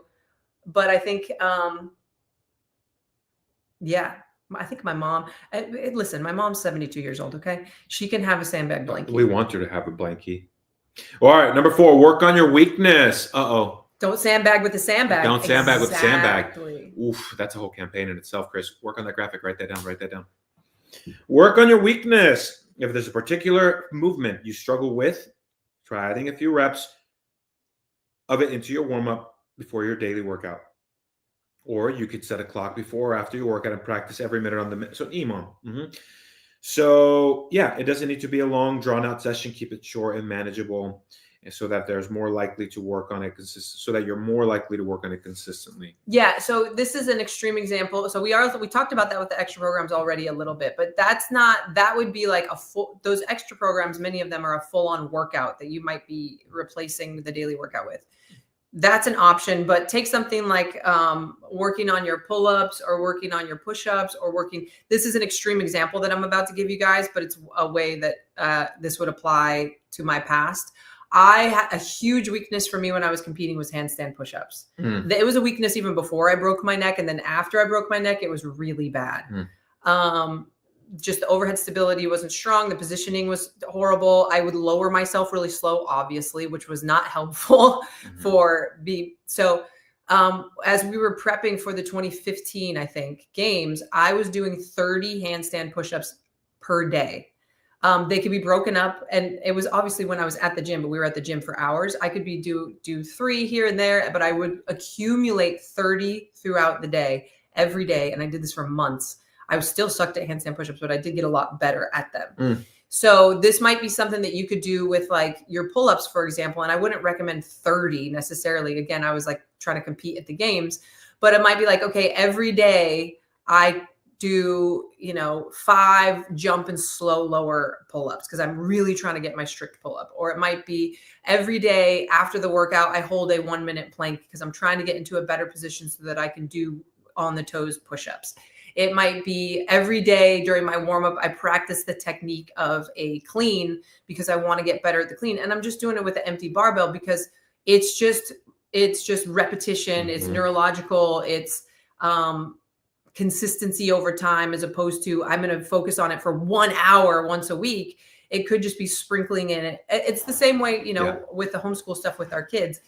But I think, I think my mom, listen, my mom's 72 years old. Okay. She can have a sandbag blankie. We want her to have a blankie. All right. Number 4, work on your weakness. Uh-oh. Don't sandbag with the sandbag. Don't sandbag with the sandbag. Exactly. Oof, that's a whole campaign in itself, Chris. Work on that graphic. Write that down. Write that down. Work on your weakness. If there's a particular movement you struggle with, try adding a few reps of it into your warm-up before your daily workout. Or you could set a clock before or after your workout and practice every minute on the minute. So EMOM. So yeah, it doesn't need to be a long, drawn-out session. Keep it short and manageable, and so that there's more likely to work on it so that you're more likely to work on it consistently. Yeah. So this is an extreme example. So we talked about that with the extra programs already a little bit, but that would be like those extra programs. Many of them are a full-on workout that you might be replacing the daily workout with. That's an option, but take something like working on your pull-ups or working on your push-ups or this is an extreme example that I'm about to give you guys, but it's a way that this would apply to my past. I had a huge weakness for me when I was competing was handstand push-ups. It was a weakness even before I broke my neck. And then after I broke my neck, it was really bad. Just the overhead stability wasn't strong. The positioning was horrible. I would lower myself really slow, obviously, which was not helpful for me. So as we were prepping for the 2015, I think, games, I was doing 30 handstand push-ups per day. They could be broken up, and it was obviously when I was at the gym, but we were at the gym for hours. I could do 3 here and there, but I would accumulate 30 throughout the day, every day. And I did this for months. I was still sucked at handstand push-ups, but I did get a lot better at them. So this might be something that you could do with like your pull-ups, for example. And I wouldn't recommend 30 necessarily. Again, I was like trying to compete at the games, but it might be like, okay, every day I do, 5 jump and slow lower pull-ups because I'm really trying to get my strict pull-up. Or it might be every day after the workout, I hold a 1-minute plank because I'm trying to get into a better position so that I can do on the toes push-ups. It might be every day during my warm-up, I practice the technique of a clean because I want to get better at the clean. And I'm just doing it with an empty barbell because it's just repetition. It's neurological. It's consistency over time, as opposed to I'm going to focus on it for 1 hour once a week. It could just be sprinkling in it. It's the same way, with the homeschool stuff with our kids.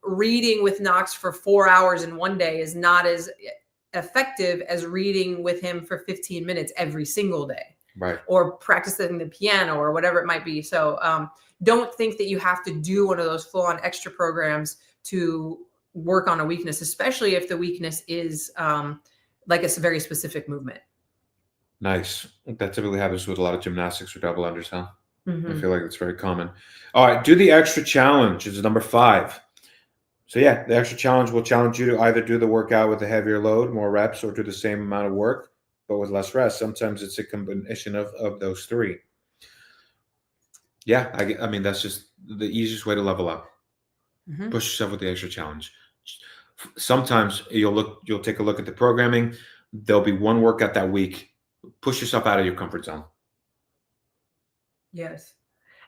Reading with Knox for 4 hours in one day is not as effective as reading with him for 15 minutes every single day, right? Or practicing the piano or whatever it might be. So don't think that you have to do one of those full-on extra programs to work on a weakness, especially if the weakness is like a very specific movement. Nice. That typically happens with a lot of gymnastics or double unders, huh? I feel like it's very common. All right, do the extra challenge. It's number 5. So yeah, the extra challenge will challenge you to either do the workout with a heavier load, more reps, or do the same amount of work, but with less rest. Sometimes it's a combination of those 3. Yeah, I mean, that's just the easiest way to level up. Push yourself with the extra challenge. Sometimes you'll take a look at the programming. There'll be one workout that week. Push yourself out of your comfort zone. Yes.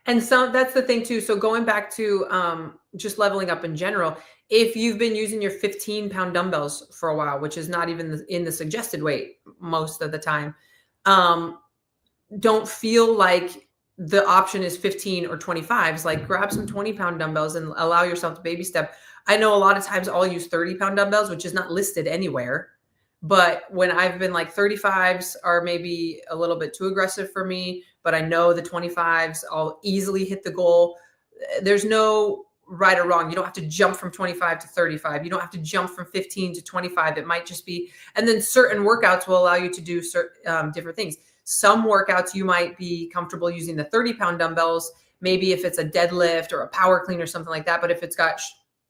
And so that's the thing too. So going back to just leveling up in general, if you've been using your 15-pound dumbbells for a while, which is not even in the suggested weight most of the time, don't feel like the option is 15 or 25s. Like grab some 20-pound dumbbells and allow yourself to baby step. I know a lot of times I'll use 30-pound dumbbells, which is not listed anywhere. But when I've been like 35s are maybe a little bit too aggressive for me, but I know the 25s, I'll easily hit the goal. There's no right or wrong. You don't have to jump from 25 to 35. You don't have to jump from 15 to 25. It might just be, and then certain workouts will allow you to do certain different things. Some workouts you might be comfortable using the 30-pound dumbbells, maybe if it's a deadlift or a power clean or something like that. But if it's got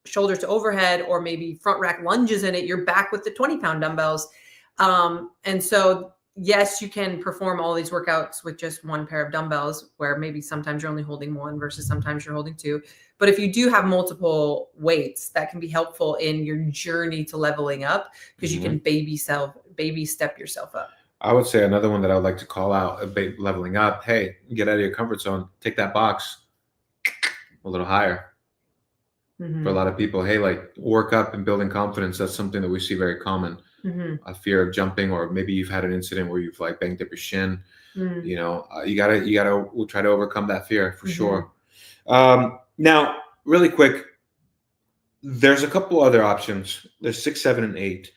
shoulders to overhead or maybe front rack lunges in it, you're back with the 20-pound dumbbells. And so, yes, you can perform all these workouts with just one pair of dumbbells, where maybe sometimes you're only holding one versus sometimes you're holding 2. But if you do have multiple weights, that can be helpful in your journey to leveling up, because you can baby step yourself up. I would say another one that I would like to call out, leveling up. Hey, get out of your comfort zone. Take that box a little higher. For a lot of people, hey, like work up and building confidence. That's something that we see very common. A fear of jumping, or maybe you've had an incident where you've like banged up your shin. You gotta we'll try to overcome that fear for sure. Now, really quick, There's a couple other options. There's 6, 7, and 8.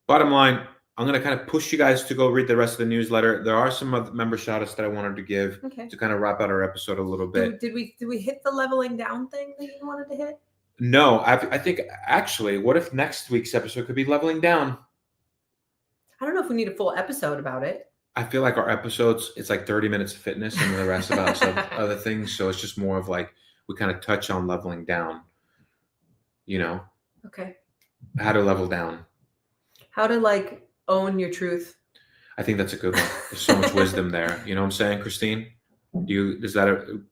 Bottom line, I'm going to kind of push you guys to go read the rest of the newsletter. There are some other member shoutouts that I wanted to give to kind of wrap out our episode a little bit. Did we hit the leveling down thing that you wanted to hit? No, I think actually, what if next week's episode could be leveling down? I don't know if we need a full episode about it. I feel like our episodes, it's like 30 minutes of fitness and the rest about some other things. So it's just more of like we kind of touch on leveling down, Okay. how to level down. How to like own your truth. I think that's a good one. There's so much wisdom there. You know what I'm saying, Christine? Nelson,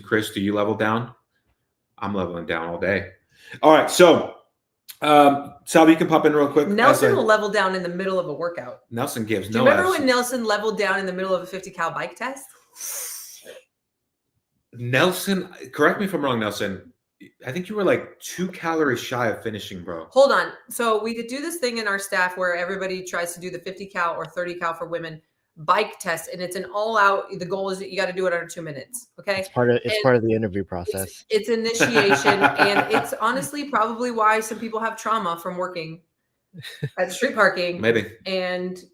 Chris, do you level down? I'm leveling down all day. All right. So, Salvi, you can pop in real quick. Nelson will level down in the middle of a workout. Nelson gives Do you remember when Nelson leveled down in the middle of a 50 cal bike test? Nelson, correct me if I'm wrong, Nelson. I think you were like 2 calories shy of finishing, bro. Hold on. So we could do this thing in our staff where everybody tries to do the 50 cal or 30 cal for women bike test, and it's an all out. The goal is that you got to do it under 2 minutes. Okay. It's part of the interview process. It's initiation, and it's honestly probably why some people have trauma from working at street parking. Maybe. And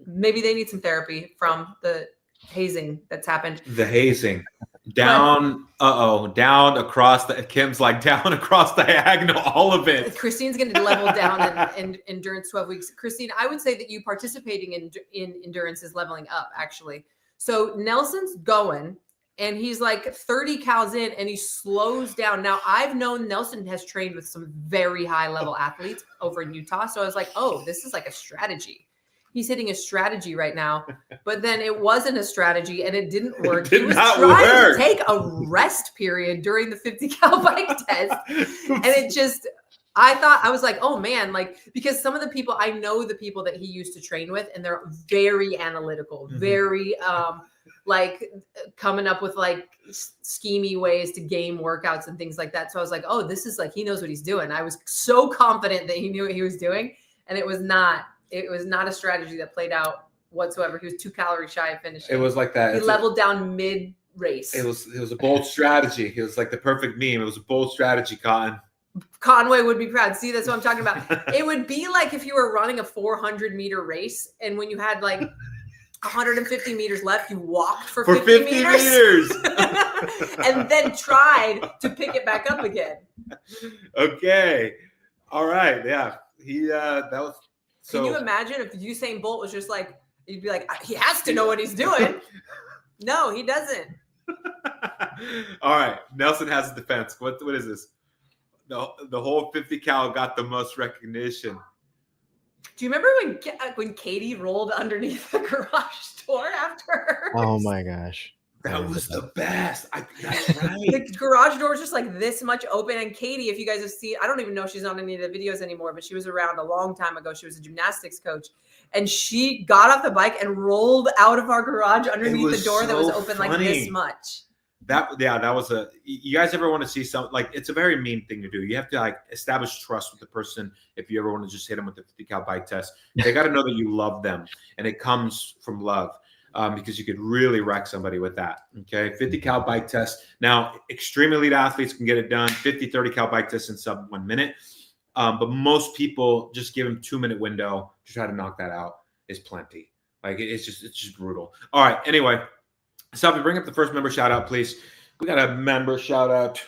maybe they need some therapy from the hazing that's happened. The hazing. Down across Kim's like down across diagonal, all of it. Christine's going to level down in endurance 12 weeks. Christine, I would say that you participating in endurance is leveling up, actually. So Nelson's going, and he's like 30 cals in, and he slows down. Now, I've known Nelson has trained with some very high-level athletes over in Utah, so I was like, oh, this is like a strategy. He's hitting a strategy right now, but then it wasn't a strategy and it didn't work. He was trying to take a rest period during the 50 cal bike test. And I was like, oh man, because some of the people, I know the people that he used to train with, and they're very analytical, very coming up with schemy ways to game workouts and things like that. So I was like, oh, this is he knows what he's doing. I was so confident that he knew what he was doing, and it was not a strategy that played out whatsoever. He was 2 calories shy of finishing. It was like that. He leveled down mid race. It was a bold strategy. It was like the perfect meme. It was a bold strategy, Cotton. Conway would be proud. See, that's what I'm talking about. It would be like if you were running a 400-meter race, and when you had 150 meters left, you walked for 50 meters. And then tried to pick it back up again. Okay. All right. Yeah. That was. Can you imagine if Usain Bolt was just you'd be like, he has to know what he's doing. No, he doesn't. All right. Nelson has a defense. What is this? The whole 50 cal got the most recognition. Do you remember when Katie rolled underneath the garage door after hers? Oh my gosh. That was the best. That's right. The garage door was just this much open. And Katie, if you guys have seen, I don't even know if she's on any of the videos anymore, but she was around a long time ago. She was a gymnastics coach. And she got off the bike and rolled out of our garage underneath the door that was open this much. That was you guys ever want to see something it's a very mean thing to do. You have to establish trust with the person. If you ever want to just hit them with the 50 cal bike test, they got to know that you love them, and it comes from love. Because you could really wreck somebody with that. Okay. 50 cal bike test. Now, extreme elite athletes can get it done. 50, 30 cal bike test in sub 1 minute. But most people just give them 2-minute window to try to knock that out is plenty. It's just brutal. All right. Anyway, Salvi, bring up the first member shout out, please. We got a member shout out.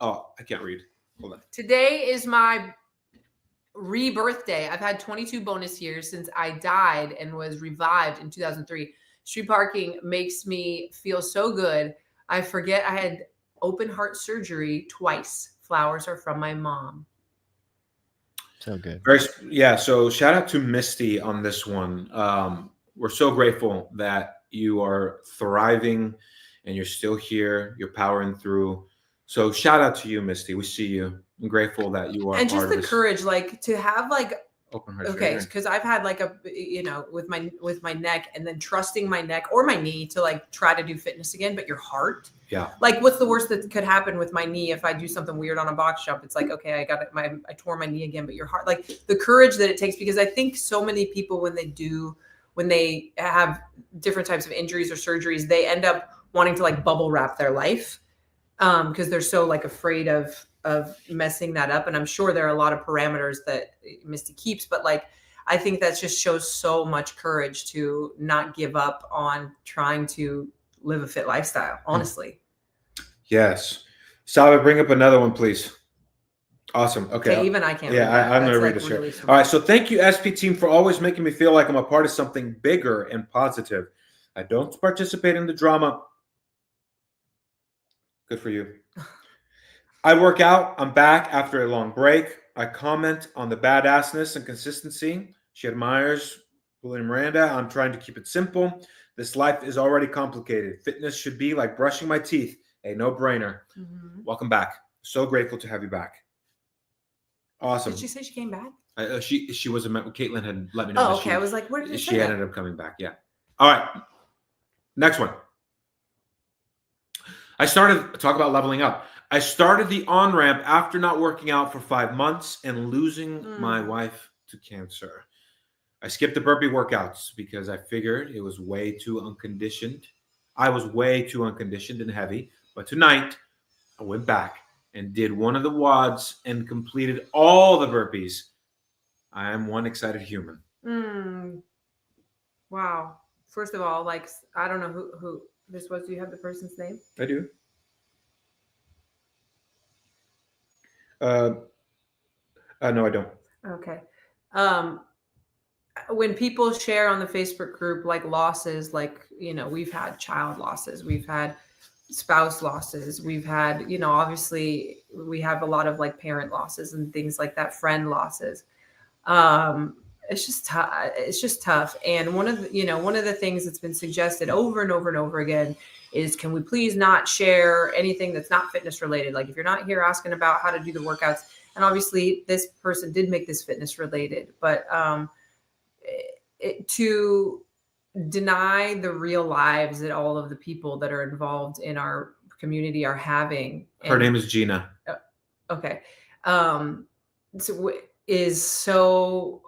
Oh, I can't read. Hold on. Today is my rebirth day. I've had 22 bonus years since I died and was revived in 2003. Street parking makes me feel so good. I forget I had open heart surgery twice. Flowers are from my mom. So good. So shout out to Misty on this one. We're so grateful that you are thriving and you're still here. You're powering through. So shout out to you, Misty. We see you. I'm grateful that you are. And just the courage, to have open heart. Okay, because I've had with my neck, and then trusting my neck or my knee to try to do fitness again, but your heart. Yeah. What's the worst that could happen with my knee if I do something weird on a box jump? It's okay, I got it. I tore my knee again, but your heart, the courage that it takes, because I think so many people when they have different types of injuries or surgeries, they end up wanting to bubble wrap their life because they're so afraid of messing that up. And I'm sure there are a lot of parameters that Misty keeps, but like, I think that just shows so much courage to not give up on trying to live a fit lifestyle, honestly. Yes. Salva, bring up another one, please. Awesome. Okay. Even I can't Yeah, read that. I'm going to That's, read like, this really here. small. All right. So thank you, SP team, for always making me feel like I'm a part of something bigger and positive. I don't participate in the drama. Good for you. I work out. I'm back after a long break. I comment on the badassness and consistency. She admires Julian and Miranda. I'm trying to keep it simple. This life is already complicated. Fitness should be like brushing my teeth, a no-brainer. Mhm. Welcome back. So grateful to have you back. Awesome. Did she say she came back? She was Caitlin had let me know. Oh, okay. I was like, where did it she say that? ended up coming back. Yeah. All right. Next one. I started talk about leveling up. I started the on-ramp after not working out for 5 months and losing my wife to cancer. I skipped the burpee workouts because I figured it was way too unconditioned. I was way too unconditioned and heavy. But tonight, I went back and did one of the WODs and completed all the burpees. I am one excited human. Wow. First of all, like, I don't know who this was. Do you have the person's name? I do. No, I don't. Okay. When people share on the Facebook group, like losses, like, we've had child losses, we've had spouse losses, we've had, obviously we have a lot of like parent losses and things like that, friend losses. It's just tough. It's just tough. And one of the things that's been suggested over and over and over again is, can we please not share anything that's not fitness related? Like, if you're not here asking about how to do the workouts, and obviously this person did make this fitness related, but to deny the real lives that all of the people that are involved in our community are having. Her name is Gina. Okay. So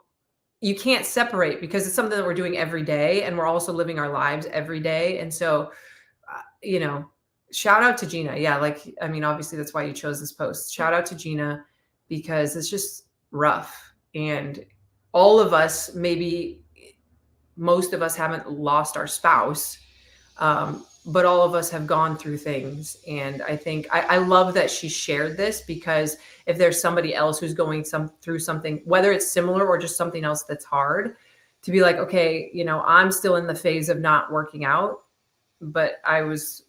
you can't separate, because it's something that we're doing every day, and we're also living our lives every day. And so, shout out to Gina. Yeah. Obviously that's why you chose this post. Shout out to Gina, because it's just rough. And all of us, maybe most of us haven't lost our spouse, but all of us have gone through things. And I think I love that she shared this, because if there's somebody else who's going through something, whether it's similar or just something else that's hard, to be like, okay, I'm still in the phase of not working out, but I was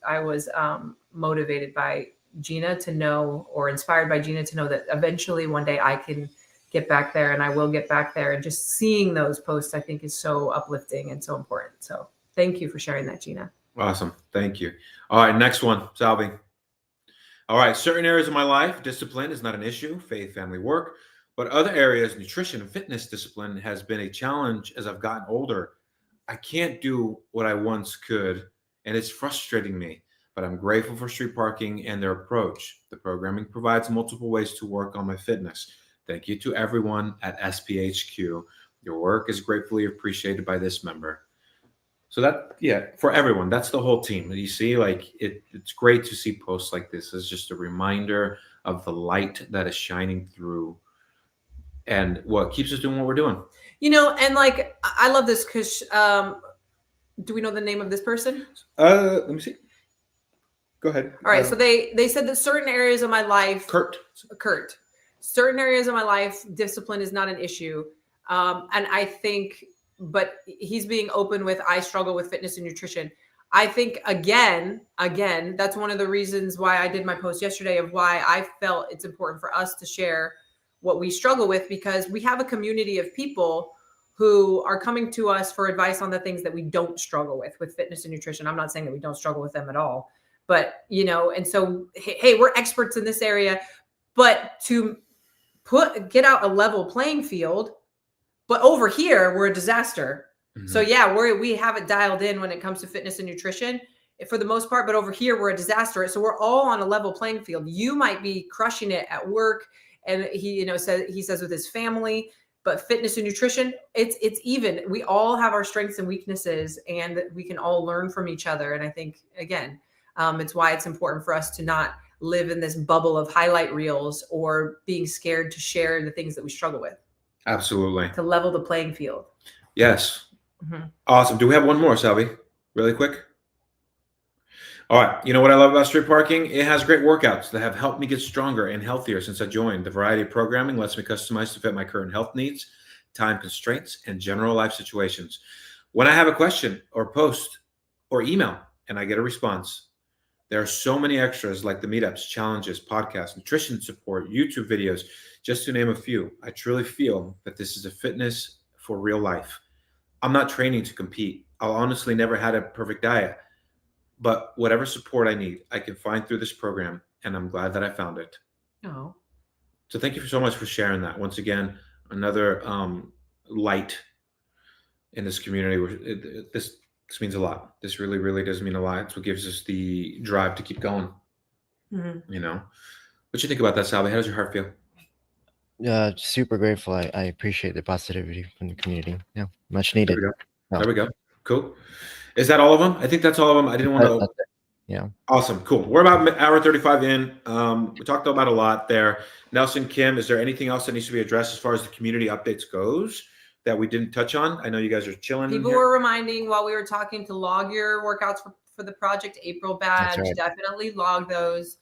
motivated by Gina to know, or inspired by Gina to know, that eventually one day I can get back there, and I will get back there. And just seeing those posts, I think, is so uplifting and so important. So thank you for sharing that, Gina. Awesome. Thank you. All right. Next one, Salvi. All right. Certain areas of my life, discipline is not an issue, faith, family, work, but other areas, nutrition and fitness discipline, has been a challenge as I've gotten older. I can't do what I once could, and it's frustrating me, but I'm grateful for Street Parking and their approach. The programming provides multiple ways to work on my fitness. Thank you to everyone at SPHQ. Your work is gratefully appreciated by this member. So for everyone, that's the whole team. You see, like, it's great to see posts like this. It's just a reminder of the light that is shining through and what keeps us doing what we're doing. And like, I love this, because do we know the name of this person? Let me see. Go ahead. All right. So they said that certain areas of my life, Kurt, certain areas of my life, discipline is not an issue. And I think, but he's being open with, I struggle with fitness and nutrition. I think, again, that's one of the reasons why I did my post yesterday, of why I felt it's important for us to share what we struggle with, because we have a community of people who are coming to us for advice on the things that we don't struggle with fitness and nutrition. I'm not saying that we don't struggle with them at all, but, and so, hey, we're experts in this area, but to get out a level playing field. But over here, we're a disaster. Mm-hmm. So yeah, we have it dialed in when it comes to fitness and nutrition for the most part, but over here, we're a disaster. So we're all on a level playing field. You might be crushing it at work, and he says with his family, but fitness and nutrition, it's even. We all have our strengths and weaknesses, and we can all learn from each other. And I think, again, it's why it's important for us to not live in this bubble of highlight reels or being scared to share the things that we struggle with, Absolutely. to level the playing field. Yes. Mhm. Awesome. Do we have one more, Salvi? Really quick? All right. You know what I love about street parking? It has great workouts that have helped me get stronger and healthier since I joined. The variety of programming lets me customize to fit my current health needs, time constraints, and general life situations. When I have a question or post or email and I get a response, there are so many extras like the meetups, challenges, podcasts, nutrition support, YouTube videos, just to name a few. I truly feel that this is a fitness for real life. I'm not training to compete. I'll honestly never had a perfect diet, but whatever support I need, I can find through this program, and I'm glad that I found it. Oh, So thank you so much for sharing that. Once again, another light in this community. This means a lot. This really, really does mean a lot. It's what gives us the drive to keep going. Mhm. You know, what you think about that, Salvi? How does your heart feel? Super grateful. I appreciate the positivity from the community. Yeah, much There needed. we go. Oh. There we go. Cool. Is that all of them? I think that's all of them. I didn't want to. That's it. Yeah. Awesome. Cool. We're about hour 35 in. We talked about a lot there. Nelson, Kim, is there anything else that needs to be addressed as far as the community updates goes that we didn't touch on? I know you guys are chilling. People were reminding while we were talking to log your workouts for the Project April badge. right. Definitely log those,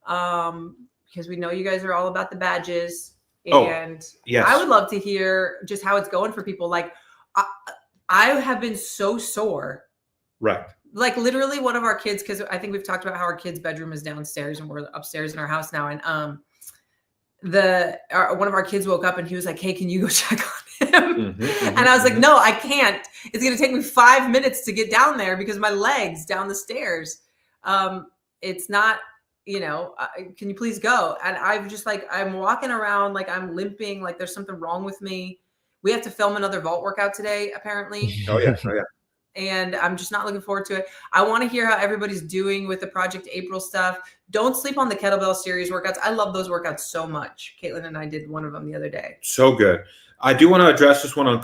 because we know you guys are all about the badges. Oh, And yes. I would love to hear just how it's going for people. Like, I have been so sore. Right. Like literally one of our kids, because I think we've talked about how our kid's bedroom is downstairs and we're upstairs in our house now. And one of our kids woke up and he was like, "Hey, can you go check on him?" And I was like, "No, I can't. It's going to take me 5 minutes to get down there because my legs down the stairs. It's not, can you please go?" And I'm just like, I'm walking around like I'm limping, like there's something wrong with me. We have to film another vault workout today, apparently. Oh, yeah. Oh, yeah. And I'm just not looking forward to it. I want to hear how everybody's doing with the Project April stuff. Don't sleep on the kettlebell series workouts. I love those workouts so much. Caitlin and I did one of them the other day. So good. I do want to address this one on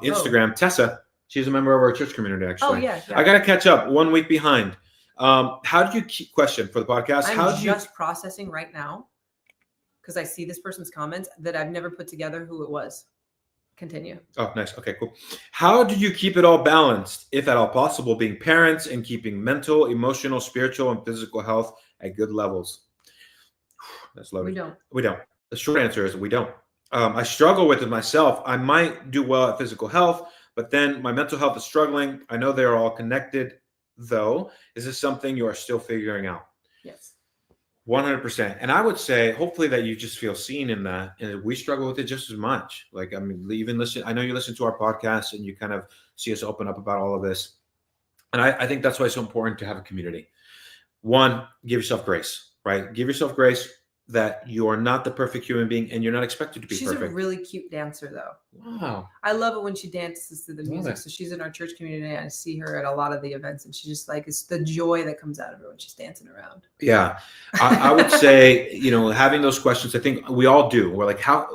Instagram. Tessa, she's a member of our church community, actually. Oh, yeah. I got to catch up 1 week behind. How do you keep question for the podcast? I'm just processing right now because I see this person's comments that I've never put together who it was. Continue. Oh, nice. Okay, cool. How do you keep it all balanced, if at all possible, being parents and keeping mental, emotional, spiritual, and physical health at good levels? That's loaded. We don't. The short answer is we don't. I struggle with it myself. I might do well at physical health, but then my mental health is struggling. I know they're all connected, though. Is this something you are still figuring out? Yes. 100%. And I would say, hopefully, that you just feel seen in that. And we struggle with it just as much. Like, I mean, even listen, I know you listen to our podcast and you kind of see us open up about all of this. And I think that's why it's so important to have a community. One, give yourself grace, right? Give yourself grace that you are not the perfect human being and you're not expected to be perfect. She's a really cute dancer, though. Wow. I love it when she dances to the Love music. it. So she's in our church community. And I see her at a lot of the events, and she just like, it's the joy that comes out of her when she's dancing around. Yeah. I would say, having those questions, I think we all do. We're like, how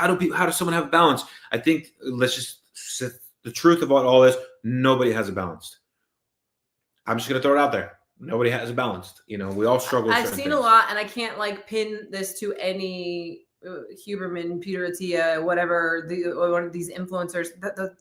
does someone have balance? I think let's just sit the truth about all this. Nobody has it balanced. I'm just going to throw it out there. Nobody has it balanced. We all struggle with I've certain seen things. a lot, and I can't like pin this to any Huberman, Peter Attia, whatever, one of these influencers.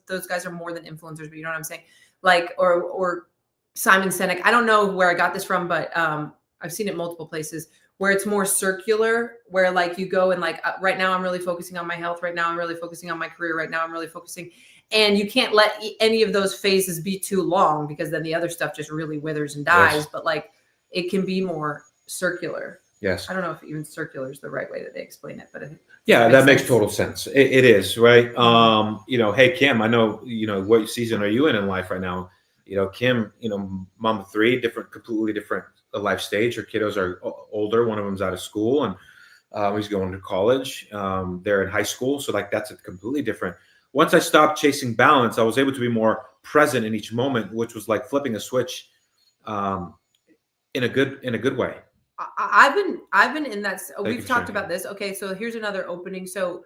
Those guys are more than influencers, but you know what I'm saying? Like, or Simon Sinek. I don't know where I got this from, but I've seen it multiple places where it's more circular, where like you go and like, right now I'm really focusing on my health. Right now I'm really focusing on my career. Right now I'm really focusing. And you can't let any of those phases be too long because then the other stuff just really withers and dies. Yes. But like it can be more circular. Yes. I don't know if even circular is the right way that they explain it, but Yeah, that makes sense. total sense. It is, right? Hey, Kim, I know, what season are you in life right now? Kim, mom of three, completely different life stage. Her kiddos are older. One of them's out of school and he's going to college. They're in high school. So like, that's a completely different. Once I stopped chasing balance, I was able to be more present in each moment, which was like flipping a switch in a good way. I've been in that. We've talked sharing. about this. Okay, so here's another opening. So,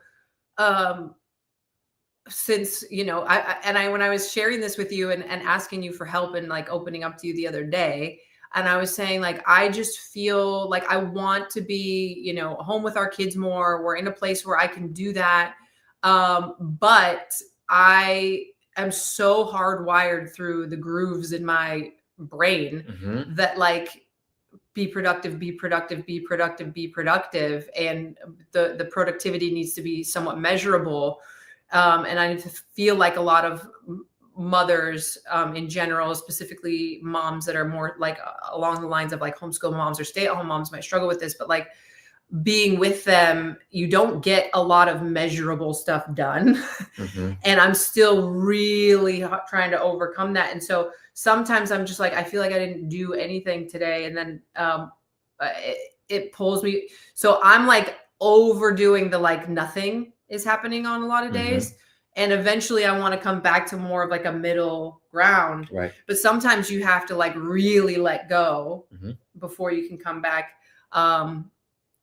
since when I was sharing this with you and asking you for help and like opening up to you the other day, And I was saying, like, I just feel like I want to be, you know, home with our kids more. We're in a place where I can do that. But I am so hardwired through the grooves in my brain that, like, be productive, be productive, be productive, be productive. And the productivity needs to be somewhat measurable. And I feel like a lot of mothers in general, specifically moms that are more like along the lines of like homeschool moms or stay-at-home moms might struggle with this, but like being with them, you don't get a lot of measurable stuff done. And I'm still really trying to overcome that. And so sometimes I'm just like, I feel like I didn't do anything today. And then it pulls me. So I'm like overdoing the, like, nothing is happening on a lot of days. And eventually I want to come back to more of like a middle ground. Right. But sometimes you have to like really let go before you can come back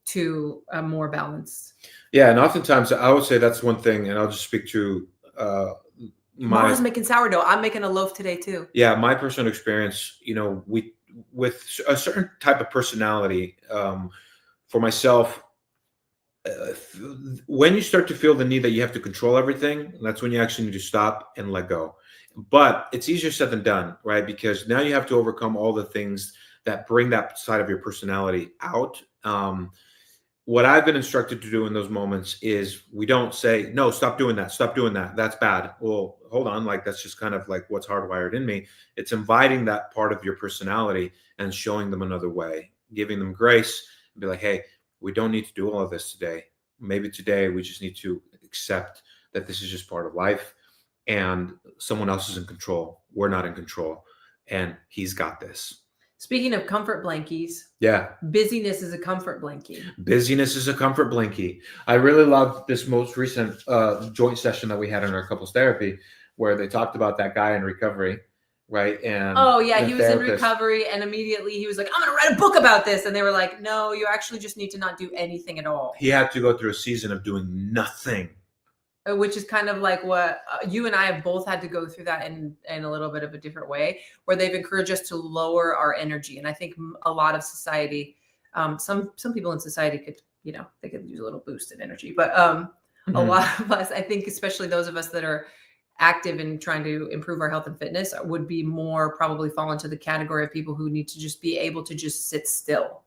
to a more balanced. Yeah. And oftentimes I would say that's one thing, and I'll just speak to Mama's making sourdough. I'm making a loaf today too. Yeah. My personal experience, you know, with a certain type of personality, for myself, when you start to feel the need that you have to control everything, that's when you actually need to stop and let go. But it's easier said than done, right? Because now you have to overcome all the things that bring that side of your personality out. What I've been instructed to do in those moments is we don't say, no, stop doing that. Stop doing that. That's bad. Well, hold on. Like, that's just kind of like what's hardwired in me. It's inviting that part of your personality and showing them another way, giving them grace and be like, hey, we don't need to do all of this today. Maybe today we just need to accept that this is just part of life and someone else is in control. We're not in control, and he's got this. Speaking of comfort blankies, yeah, busyness is a comfort blankie. Busyness is a comfort blankie. I really loved this most recent joint session that we had in our couples therapy, where they talked about that guy in recovery, right? And oh yeah, he was in recovery, and immediately he was like, "I'm going to write a book about this," and they were like, "No, you actually just need to not do anything at all." He had to go through a season of doing nothing. Which is kind of like what you and I have both had to go through that in a little bit of a different way, where they've encouraged us to lower our energy. And I think a lot of society, some people in society could, you know, they could use a little boost in energy, but a lot of us, I think, especially those of us that are active in trying to improve our health and fitness, would be more probably fall into the category of people who need to just be able to just sit still.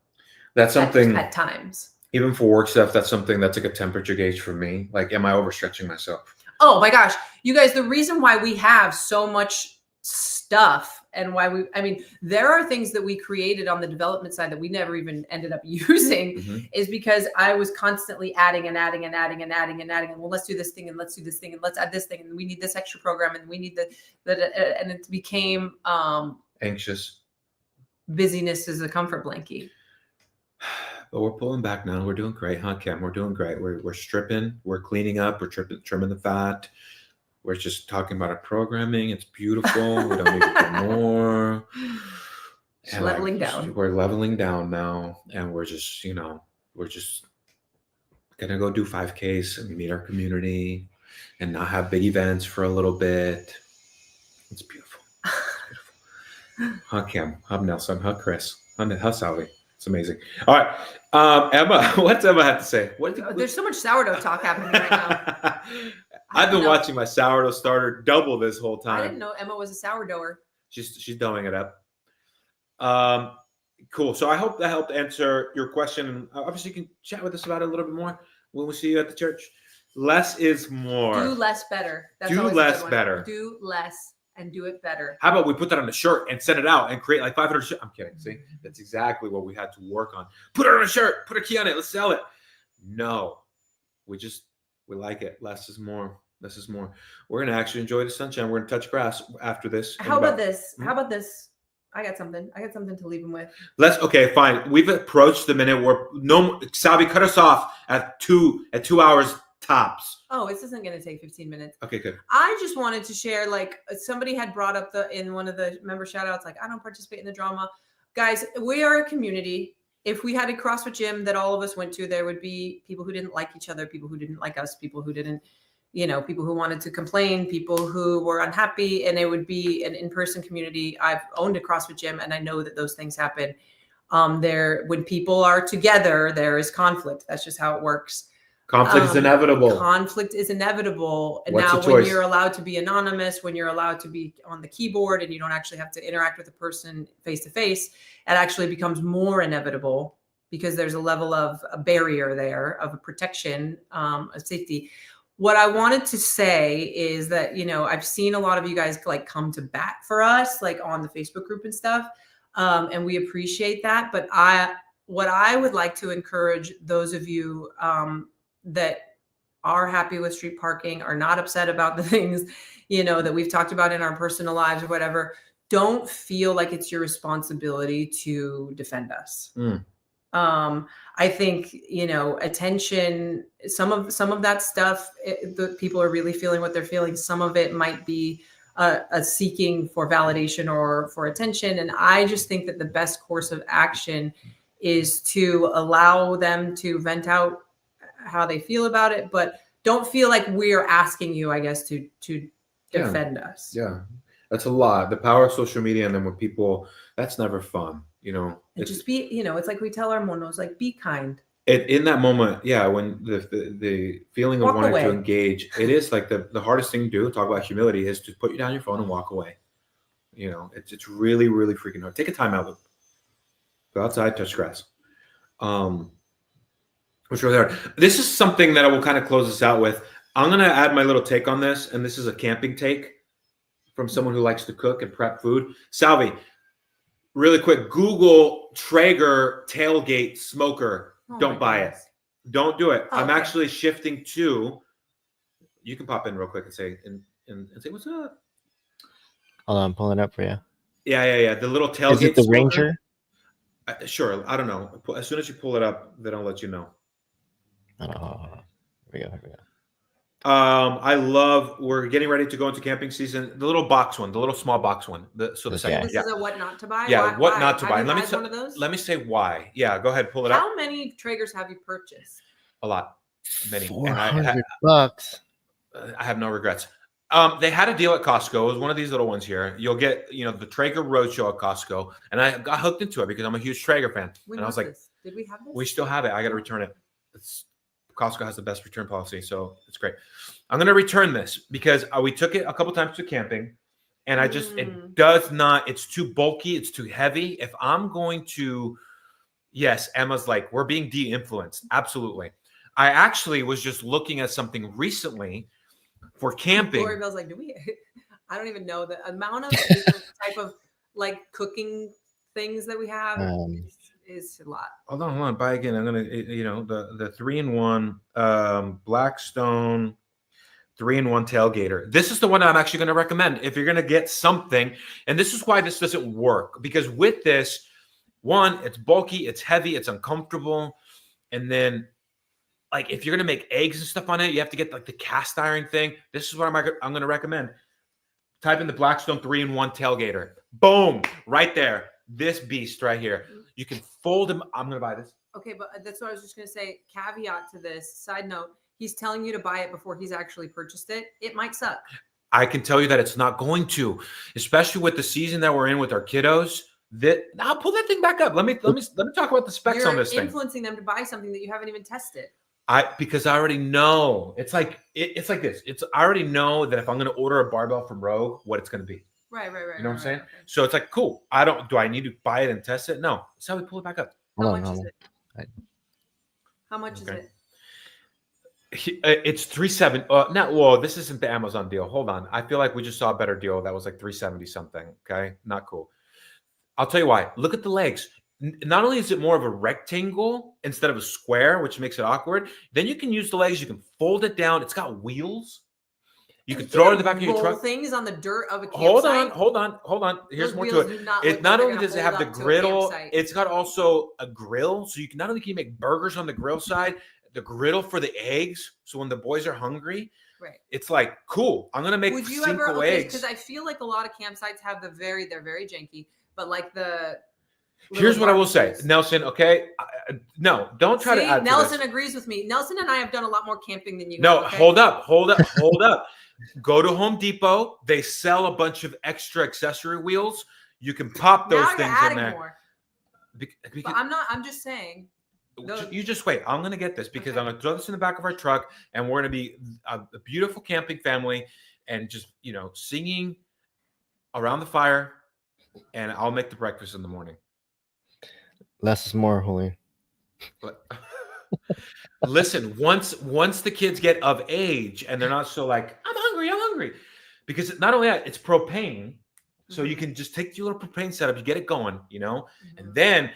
That's something at times. Even for work stuff, that's something that's like a temperature gauge for me. Like, am I overstretching myself? Oh my gosh. You guys, the reason why we have so much stuff and why I mean, there are things that we created on the development side that we never even ended up using is because I was constantly adding and adding and adding and adding and adding. And well, let's do this thing and let's do this thing and let's add this thing. And we need this extra program and we need and it became anxious. Busyness is a comfort blankie. But we're pulling back now. We're doing great, huh, Kim? We're doing great. We're stripping. We're cleaning up. We're trimming the fat. We're just talking about our programming. It's beautiful. We don't need to do more. And leveling down. We're leveling down now, and we're just, you know, we're just gonna go do 5Ks and meet our community, and not have big events for a little bit. It's beautiful. It's beautiful. Huh, Kim? Huh, Nelson? Huh, Chris? Huh, Sally? It's amazing. All right. Emma, what's Emma have to say? There's so much sourdough talk happening right now. I've been watching my sourdough starter double this whole time. I didn't know Emma was a sourdougher. She's doughing it up. Cool. So I hope that helped answer your question. Obviously, you can chat with us about it a little bit more when we see you at the church. Less is more. Do less better. That's do less better. Do less and do it better. How about we put that on a shirt and send it out and create like 500 shirts? I'm kidding. See, that's exactly what we had to work on. Put it on a shirt. Put a key on it. Let's sell it. No, we like it. Less is more. Less is more. We're going to actually enjoy the sunshine. We're going to touch grass after this. How about this? How about this? I got something to leave him with. Okay, fine. We've approached the minute where Sabi, cut us off at 2 hours tops. Oh, this isn't going to take 15 minutes. Okay, good. I just wanted to share, like, somebody had brought up in one of the member shout outs, like, I don't participate in the drama. Guys, we are a community. If we had a CrossFit gym that all of us went to, there would be people who didn't like each other, people who didn't like us, people who didn't, people who wanted to complain, people who were unhappy, and it would be an in-person community. I've owned a CrossFit gym, and I know that those things happen. When people are together, there is conflict. That's just how it works. Conflict is inevitable. Conflict is inevitable. And What's now the when choice? you're allowed to be anonymous, when you're allowed to be on the keyboard and you don't actually have to interact with the person face to face, it actually becomes more inevitable because there's a level of a barrier there of a protection, of safety. What I wanted to say is that, I've seen a lot of you guys like come to bat for us, like on the Facebook group and stuff. And we appreciate that. But what I would like to encourage those of you, that are happy with street parking, are not upset about the things, that we've talked about in our personal lives or whatever, don't feel like it's your responsibility to defend us. I think, attention, some of that stuff, the people are really feeling what they're feeling. Some of it might be a seeking for validation or for attention. And I just think that the best course of action is to allow them to vent out how they feel about it, but don't feel like we're asking you, I guess, to defend us. Yeah, that's a lot. The power of social media, and then when people, that's never fun. And just be, it's like we tell our monos, like, be kind. In that moment, when the feeling of Walk wanting away. to engage, it is like the hardest thing to do. Talk about humility is to put you down your phone and walk away. It's really, really freaking hard. Take a time out. Go outside, touch grass. Which really hard. This is something that I will kind of close this out with. I'm gonna add my little take on this, and this is a camping take from someone who likes to cook and prep food. Salvi, really quick, Google Traeger tailgate smoker. Don't buy it. Don't do it. Oh, I'm okay. actually shifting to. You can pop in real quick and say what's up. Hold on, I'm pulling it up for you. Yeah. The little tailgate. Is it the smoker. Ranger? Sure. I don't know. As soon as you pull it up, then I'll let you know. Oh, here we go. We're getting ready to go into camping season. The little box one, the little small box one. The second Okay. one. This is a what not to buy? Yeah, what not to Have buy. you Let me had one of those? Let me say why. Yeah, go ahead, pull it up. How many Traegers have you purchased? A lot, many. And $400. I have no regrets. They had a deal at Costco. It was one of these little ones here. You'll get, the Traeger Roadshow at Costco, and I got hooked into it because I'm a huge Traeger fan. When and I was like, this? Did we have this? we still have it. I got to return it. Costco has the best return policy, so it's great. I'm going to return this because we took it a couple times to camping, and it does not. It's too bulky. It's too heavy. If I'm going to, yes, Emma's like, we're being de-influenced. Absolutely. I actually was just looking at something recently for camping. Glory Bell's like, I don't even know the amount of different type of like cooking things that we have is a lot. Hold on. Buy again. I'm gonna, the 3-in-1 Blackstone 3-in-1 tailgater. This is the one I'm actually going to recommend if you're going to get something. And this is why this doesn't work, because with this one, it's bulky, it's heavy, it's uncomfortable, and then like if you're going to make eggs and stuff on it, you have to get like the cast iron thing. This is what I'm going to recommend. Type in the Blackstone 3-in-1 tailgater. Boom, right there. This beast right here. You can fold them. I'm going to buy this. Okay, but that's what I was just going to say. Caveat to this. Side note, he's telling you to buy it before he's actually purchased it. It might suck. I can tell you that it's not going to, especially with the season that we're in with our kiddos. I'll pull that thing back up. Let me talk about the specs on this thing. You're influencing them to buy something that you haven't even tested. Because I already know. It's like like this. I already know that if I'm going to order a barbell from Rogue, what it's going to be. Right. You know what I'm saying? Okay. So it's like, cool. Do I need to buy it and test it? No. That's how we pull it back up. How much is it? How much is it? It's $370. Well, this isn't the Amazon deal. Hold on. I feel like we just saw a better deal that was like $370 something. Okay, not cool. I'll tell you why. Look at the legs. Not only is it more of a rectangle instead of a square, which makes it awkward, then you can use the legs. You can fold it down. It's got wheels. You can throw it in the back of your truck. Things on the dirt of a campsite. Hold on. Here's more to it. It not only does it have the griddle, it's got also a grill. So you can not only can you make burgers on the grill side, the griddle for the eggs. So when the boys are hungry, right? It's like cool. I'm gonna make Would you 5 ever? eggs Because I feel like a lot of campsites have they're very janky, but like the Here's what I will say, barbecues. Nelson. Okay, no, don't try to See, add to Nelson this. agrees with me. Nelson and I have done a lot more camping than you. No, have, okay? hold up. Go to Home Depot. They sell a bunch of extra accessory wheels. You can pop those Now you're things in adding there. more. Bec- But because- I'm not. I'm just saying. those- You just wait. I'm gonna get this because Okay. I'm gonna throw this in the back of our truck, and we're gonna be a beautiful camping family, and just singing around the fire, and I'll make the breakfast in the morning. Less is more, Julian. But listen, once the kids get of age and they're not so like, I'm hungry, because not only that, it's propane, so you can just take your little propane setup, you get it going, and then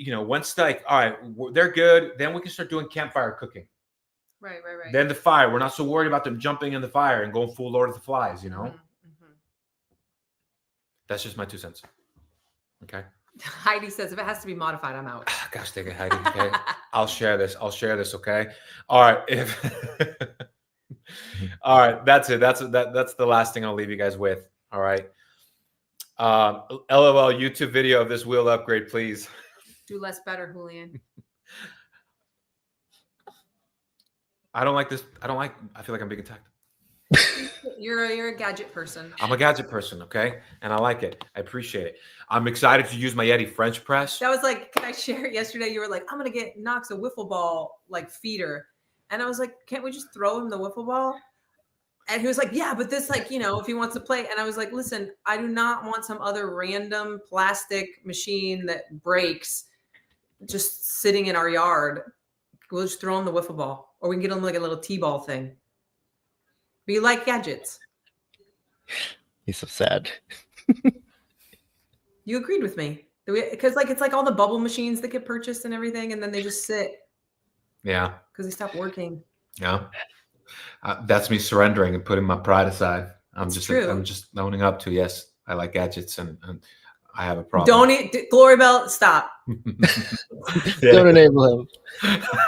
once like, all right, they're good, then we can start doing campfire cooking. Right. Then the fire, we're not so worried about them jumping in the fire and going full Lord of the Flies. Mhm. That's just my 2 cents. Okay. Heidi says if it has to be modified, I'm out. Gosh dang it, Heidi. Okay. I'll share this. Okay. All right. All right. That's it. That's the last thing I'll leave you guys with. All right. LOL YouTube video of this wheel upgrade, please. Do less better, Julian. I don't like this. I feel like I'm being attacked. You're a gadget person. I'm a gadget person, okay? And I like it. I appreciate it. I'm excited to use my Yeti French press. That was like, can I share it yesterday? You were like, I'm gonna get Knox a wiffle ball like feeder. And I was like, can't we just throw him the wiffle ball? And he was like, yeah, but this if he wants to play. And I was like, listen, I do not want some other random plastic machine that breaks just sitting in our yard. We'll just throw him the wiffle ball. Or we can get him like a little T-ball thing. But you like gadgets. He's so sad. You agreed with me. Because it's like all the bubble machines that get purchased and everything, and then they just sit Yeah. because they stop working. Yeah. That's me surrendering and putting my pride aside. I'm just owning up to, yes, I like gadgets and I have a problem. Glory Bell, stop. Don't enable him.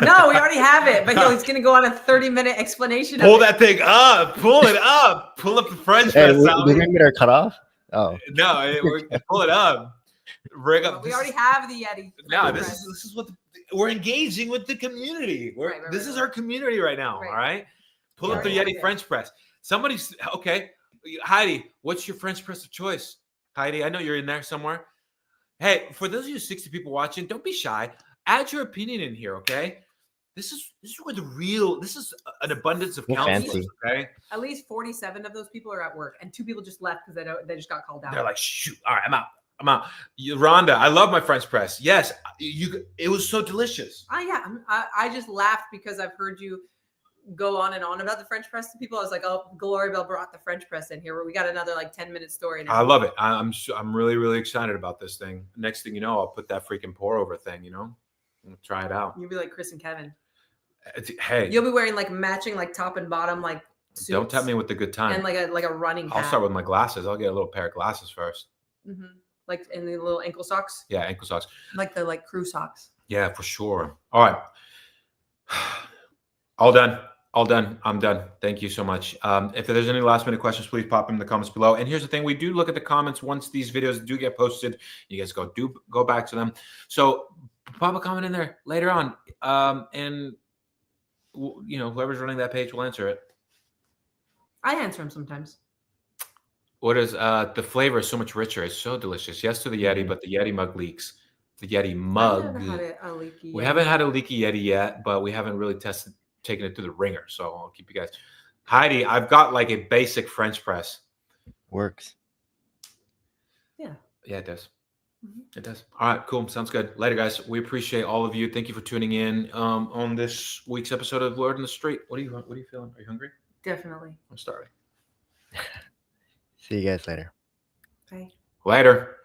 No, we already have it, but he's going to go on a 30-minute explanation. Pull of it. that thing up. Pull it up. Pull up the French Hey, press. did Sally. we get our cut off? Oh. No, pull it up. Rig up. We already have the Yeti. No, this is what we're engaging with the community. This is our community right now. Right. All right. Pull We up the already Yeti have it. French press. Somebody's okay. Heidi, what's your French press of choice? Heidi, I know you're in there somewhere. Hey, for those of you 60 people watching, don't be shy. Add your opinion in here, okay? This is where this is an abundance of We're counselors, fancy. okay? At least 47 of those people are at work, and 2 people just left because they just got called out. They're like, shoot, all right, I'm out. Rhonda, I love my French press. Yes, it was so delicious. I just laughed because I've heard you go on and on about the French press to people. I was like, oh, Glory Bell brought the French press in here where we got another 10-minute story now. I love it. I'm really, really excited about this thing. Next thing you know, I'll put that freaking pour over thing, I'll try it out. You'll be like Chris and Kevin. Hey, You'll be wearing matching top and bottom suits. don't tempt me with the good time. And like a running hat. I'll start with my glasses. I'll get a little pair of glasses first. Mm-hmm. Like in the little ankle socks. Yeah, ankle socks. Like the crew socks. Yeah, for sure. All right. All done. I'm done. Thank you so much. If there's any last minute questions, please pop them in the comments below. And here's the thing. We do look at the comments once these videos do get posted. You guys go back to them. So pop a comment in there later on. And whoever's running that page will answer it. I answer them sometimes. What is the flavor is so much richer. It's so delicious. Yes to the Yeti, but the Yeti mug leaks. The Yeti mug. I've never had a leaky We Yeti. haven't had a leaky Yeti yet, but we haven't really taken it through the ringer. So I'll keep you guys. Heidi, I've got a basic French press. Works. Yeah. Yeah, it does. Mm-hmm. It does. All right, cool. Sounds good. Later, guys. We appreciate all of you. Thank you for tuning in on this week's episode of Lord in the Street. What are you feeling? Are you hungry? Definitely. I'm starving. See you guys later. Bye. Later.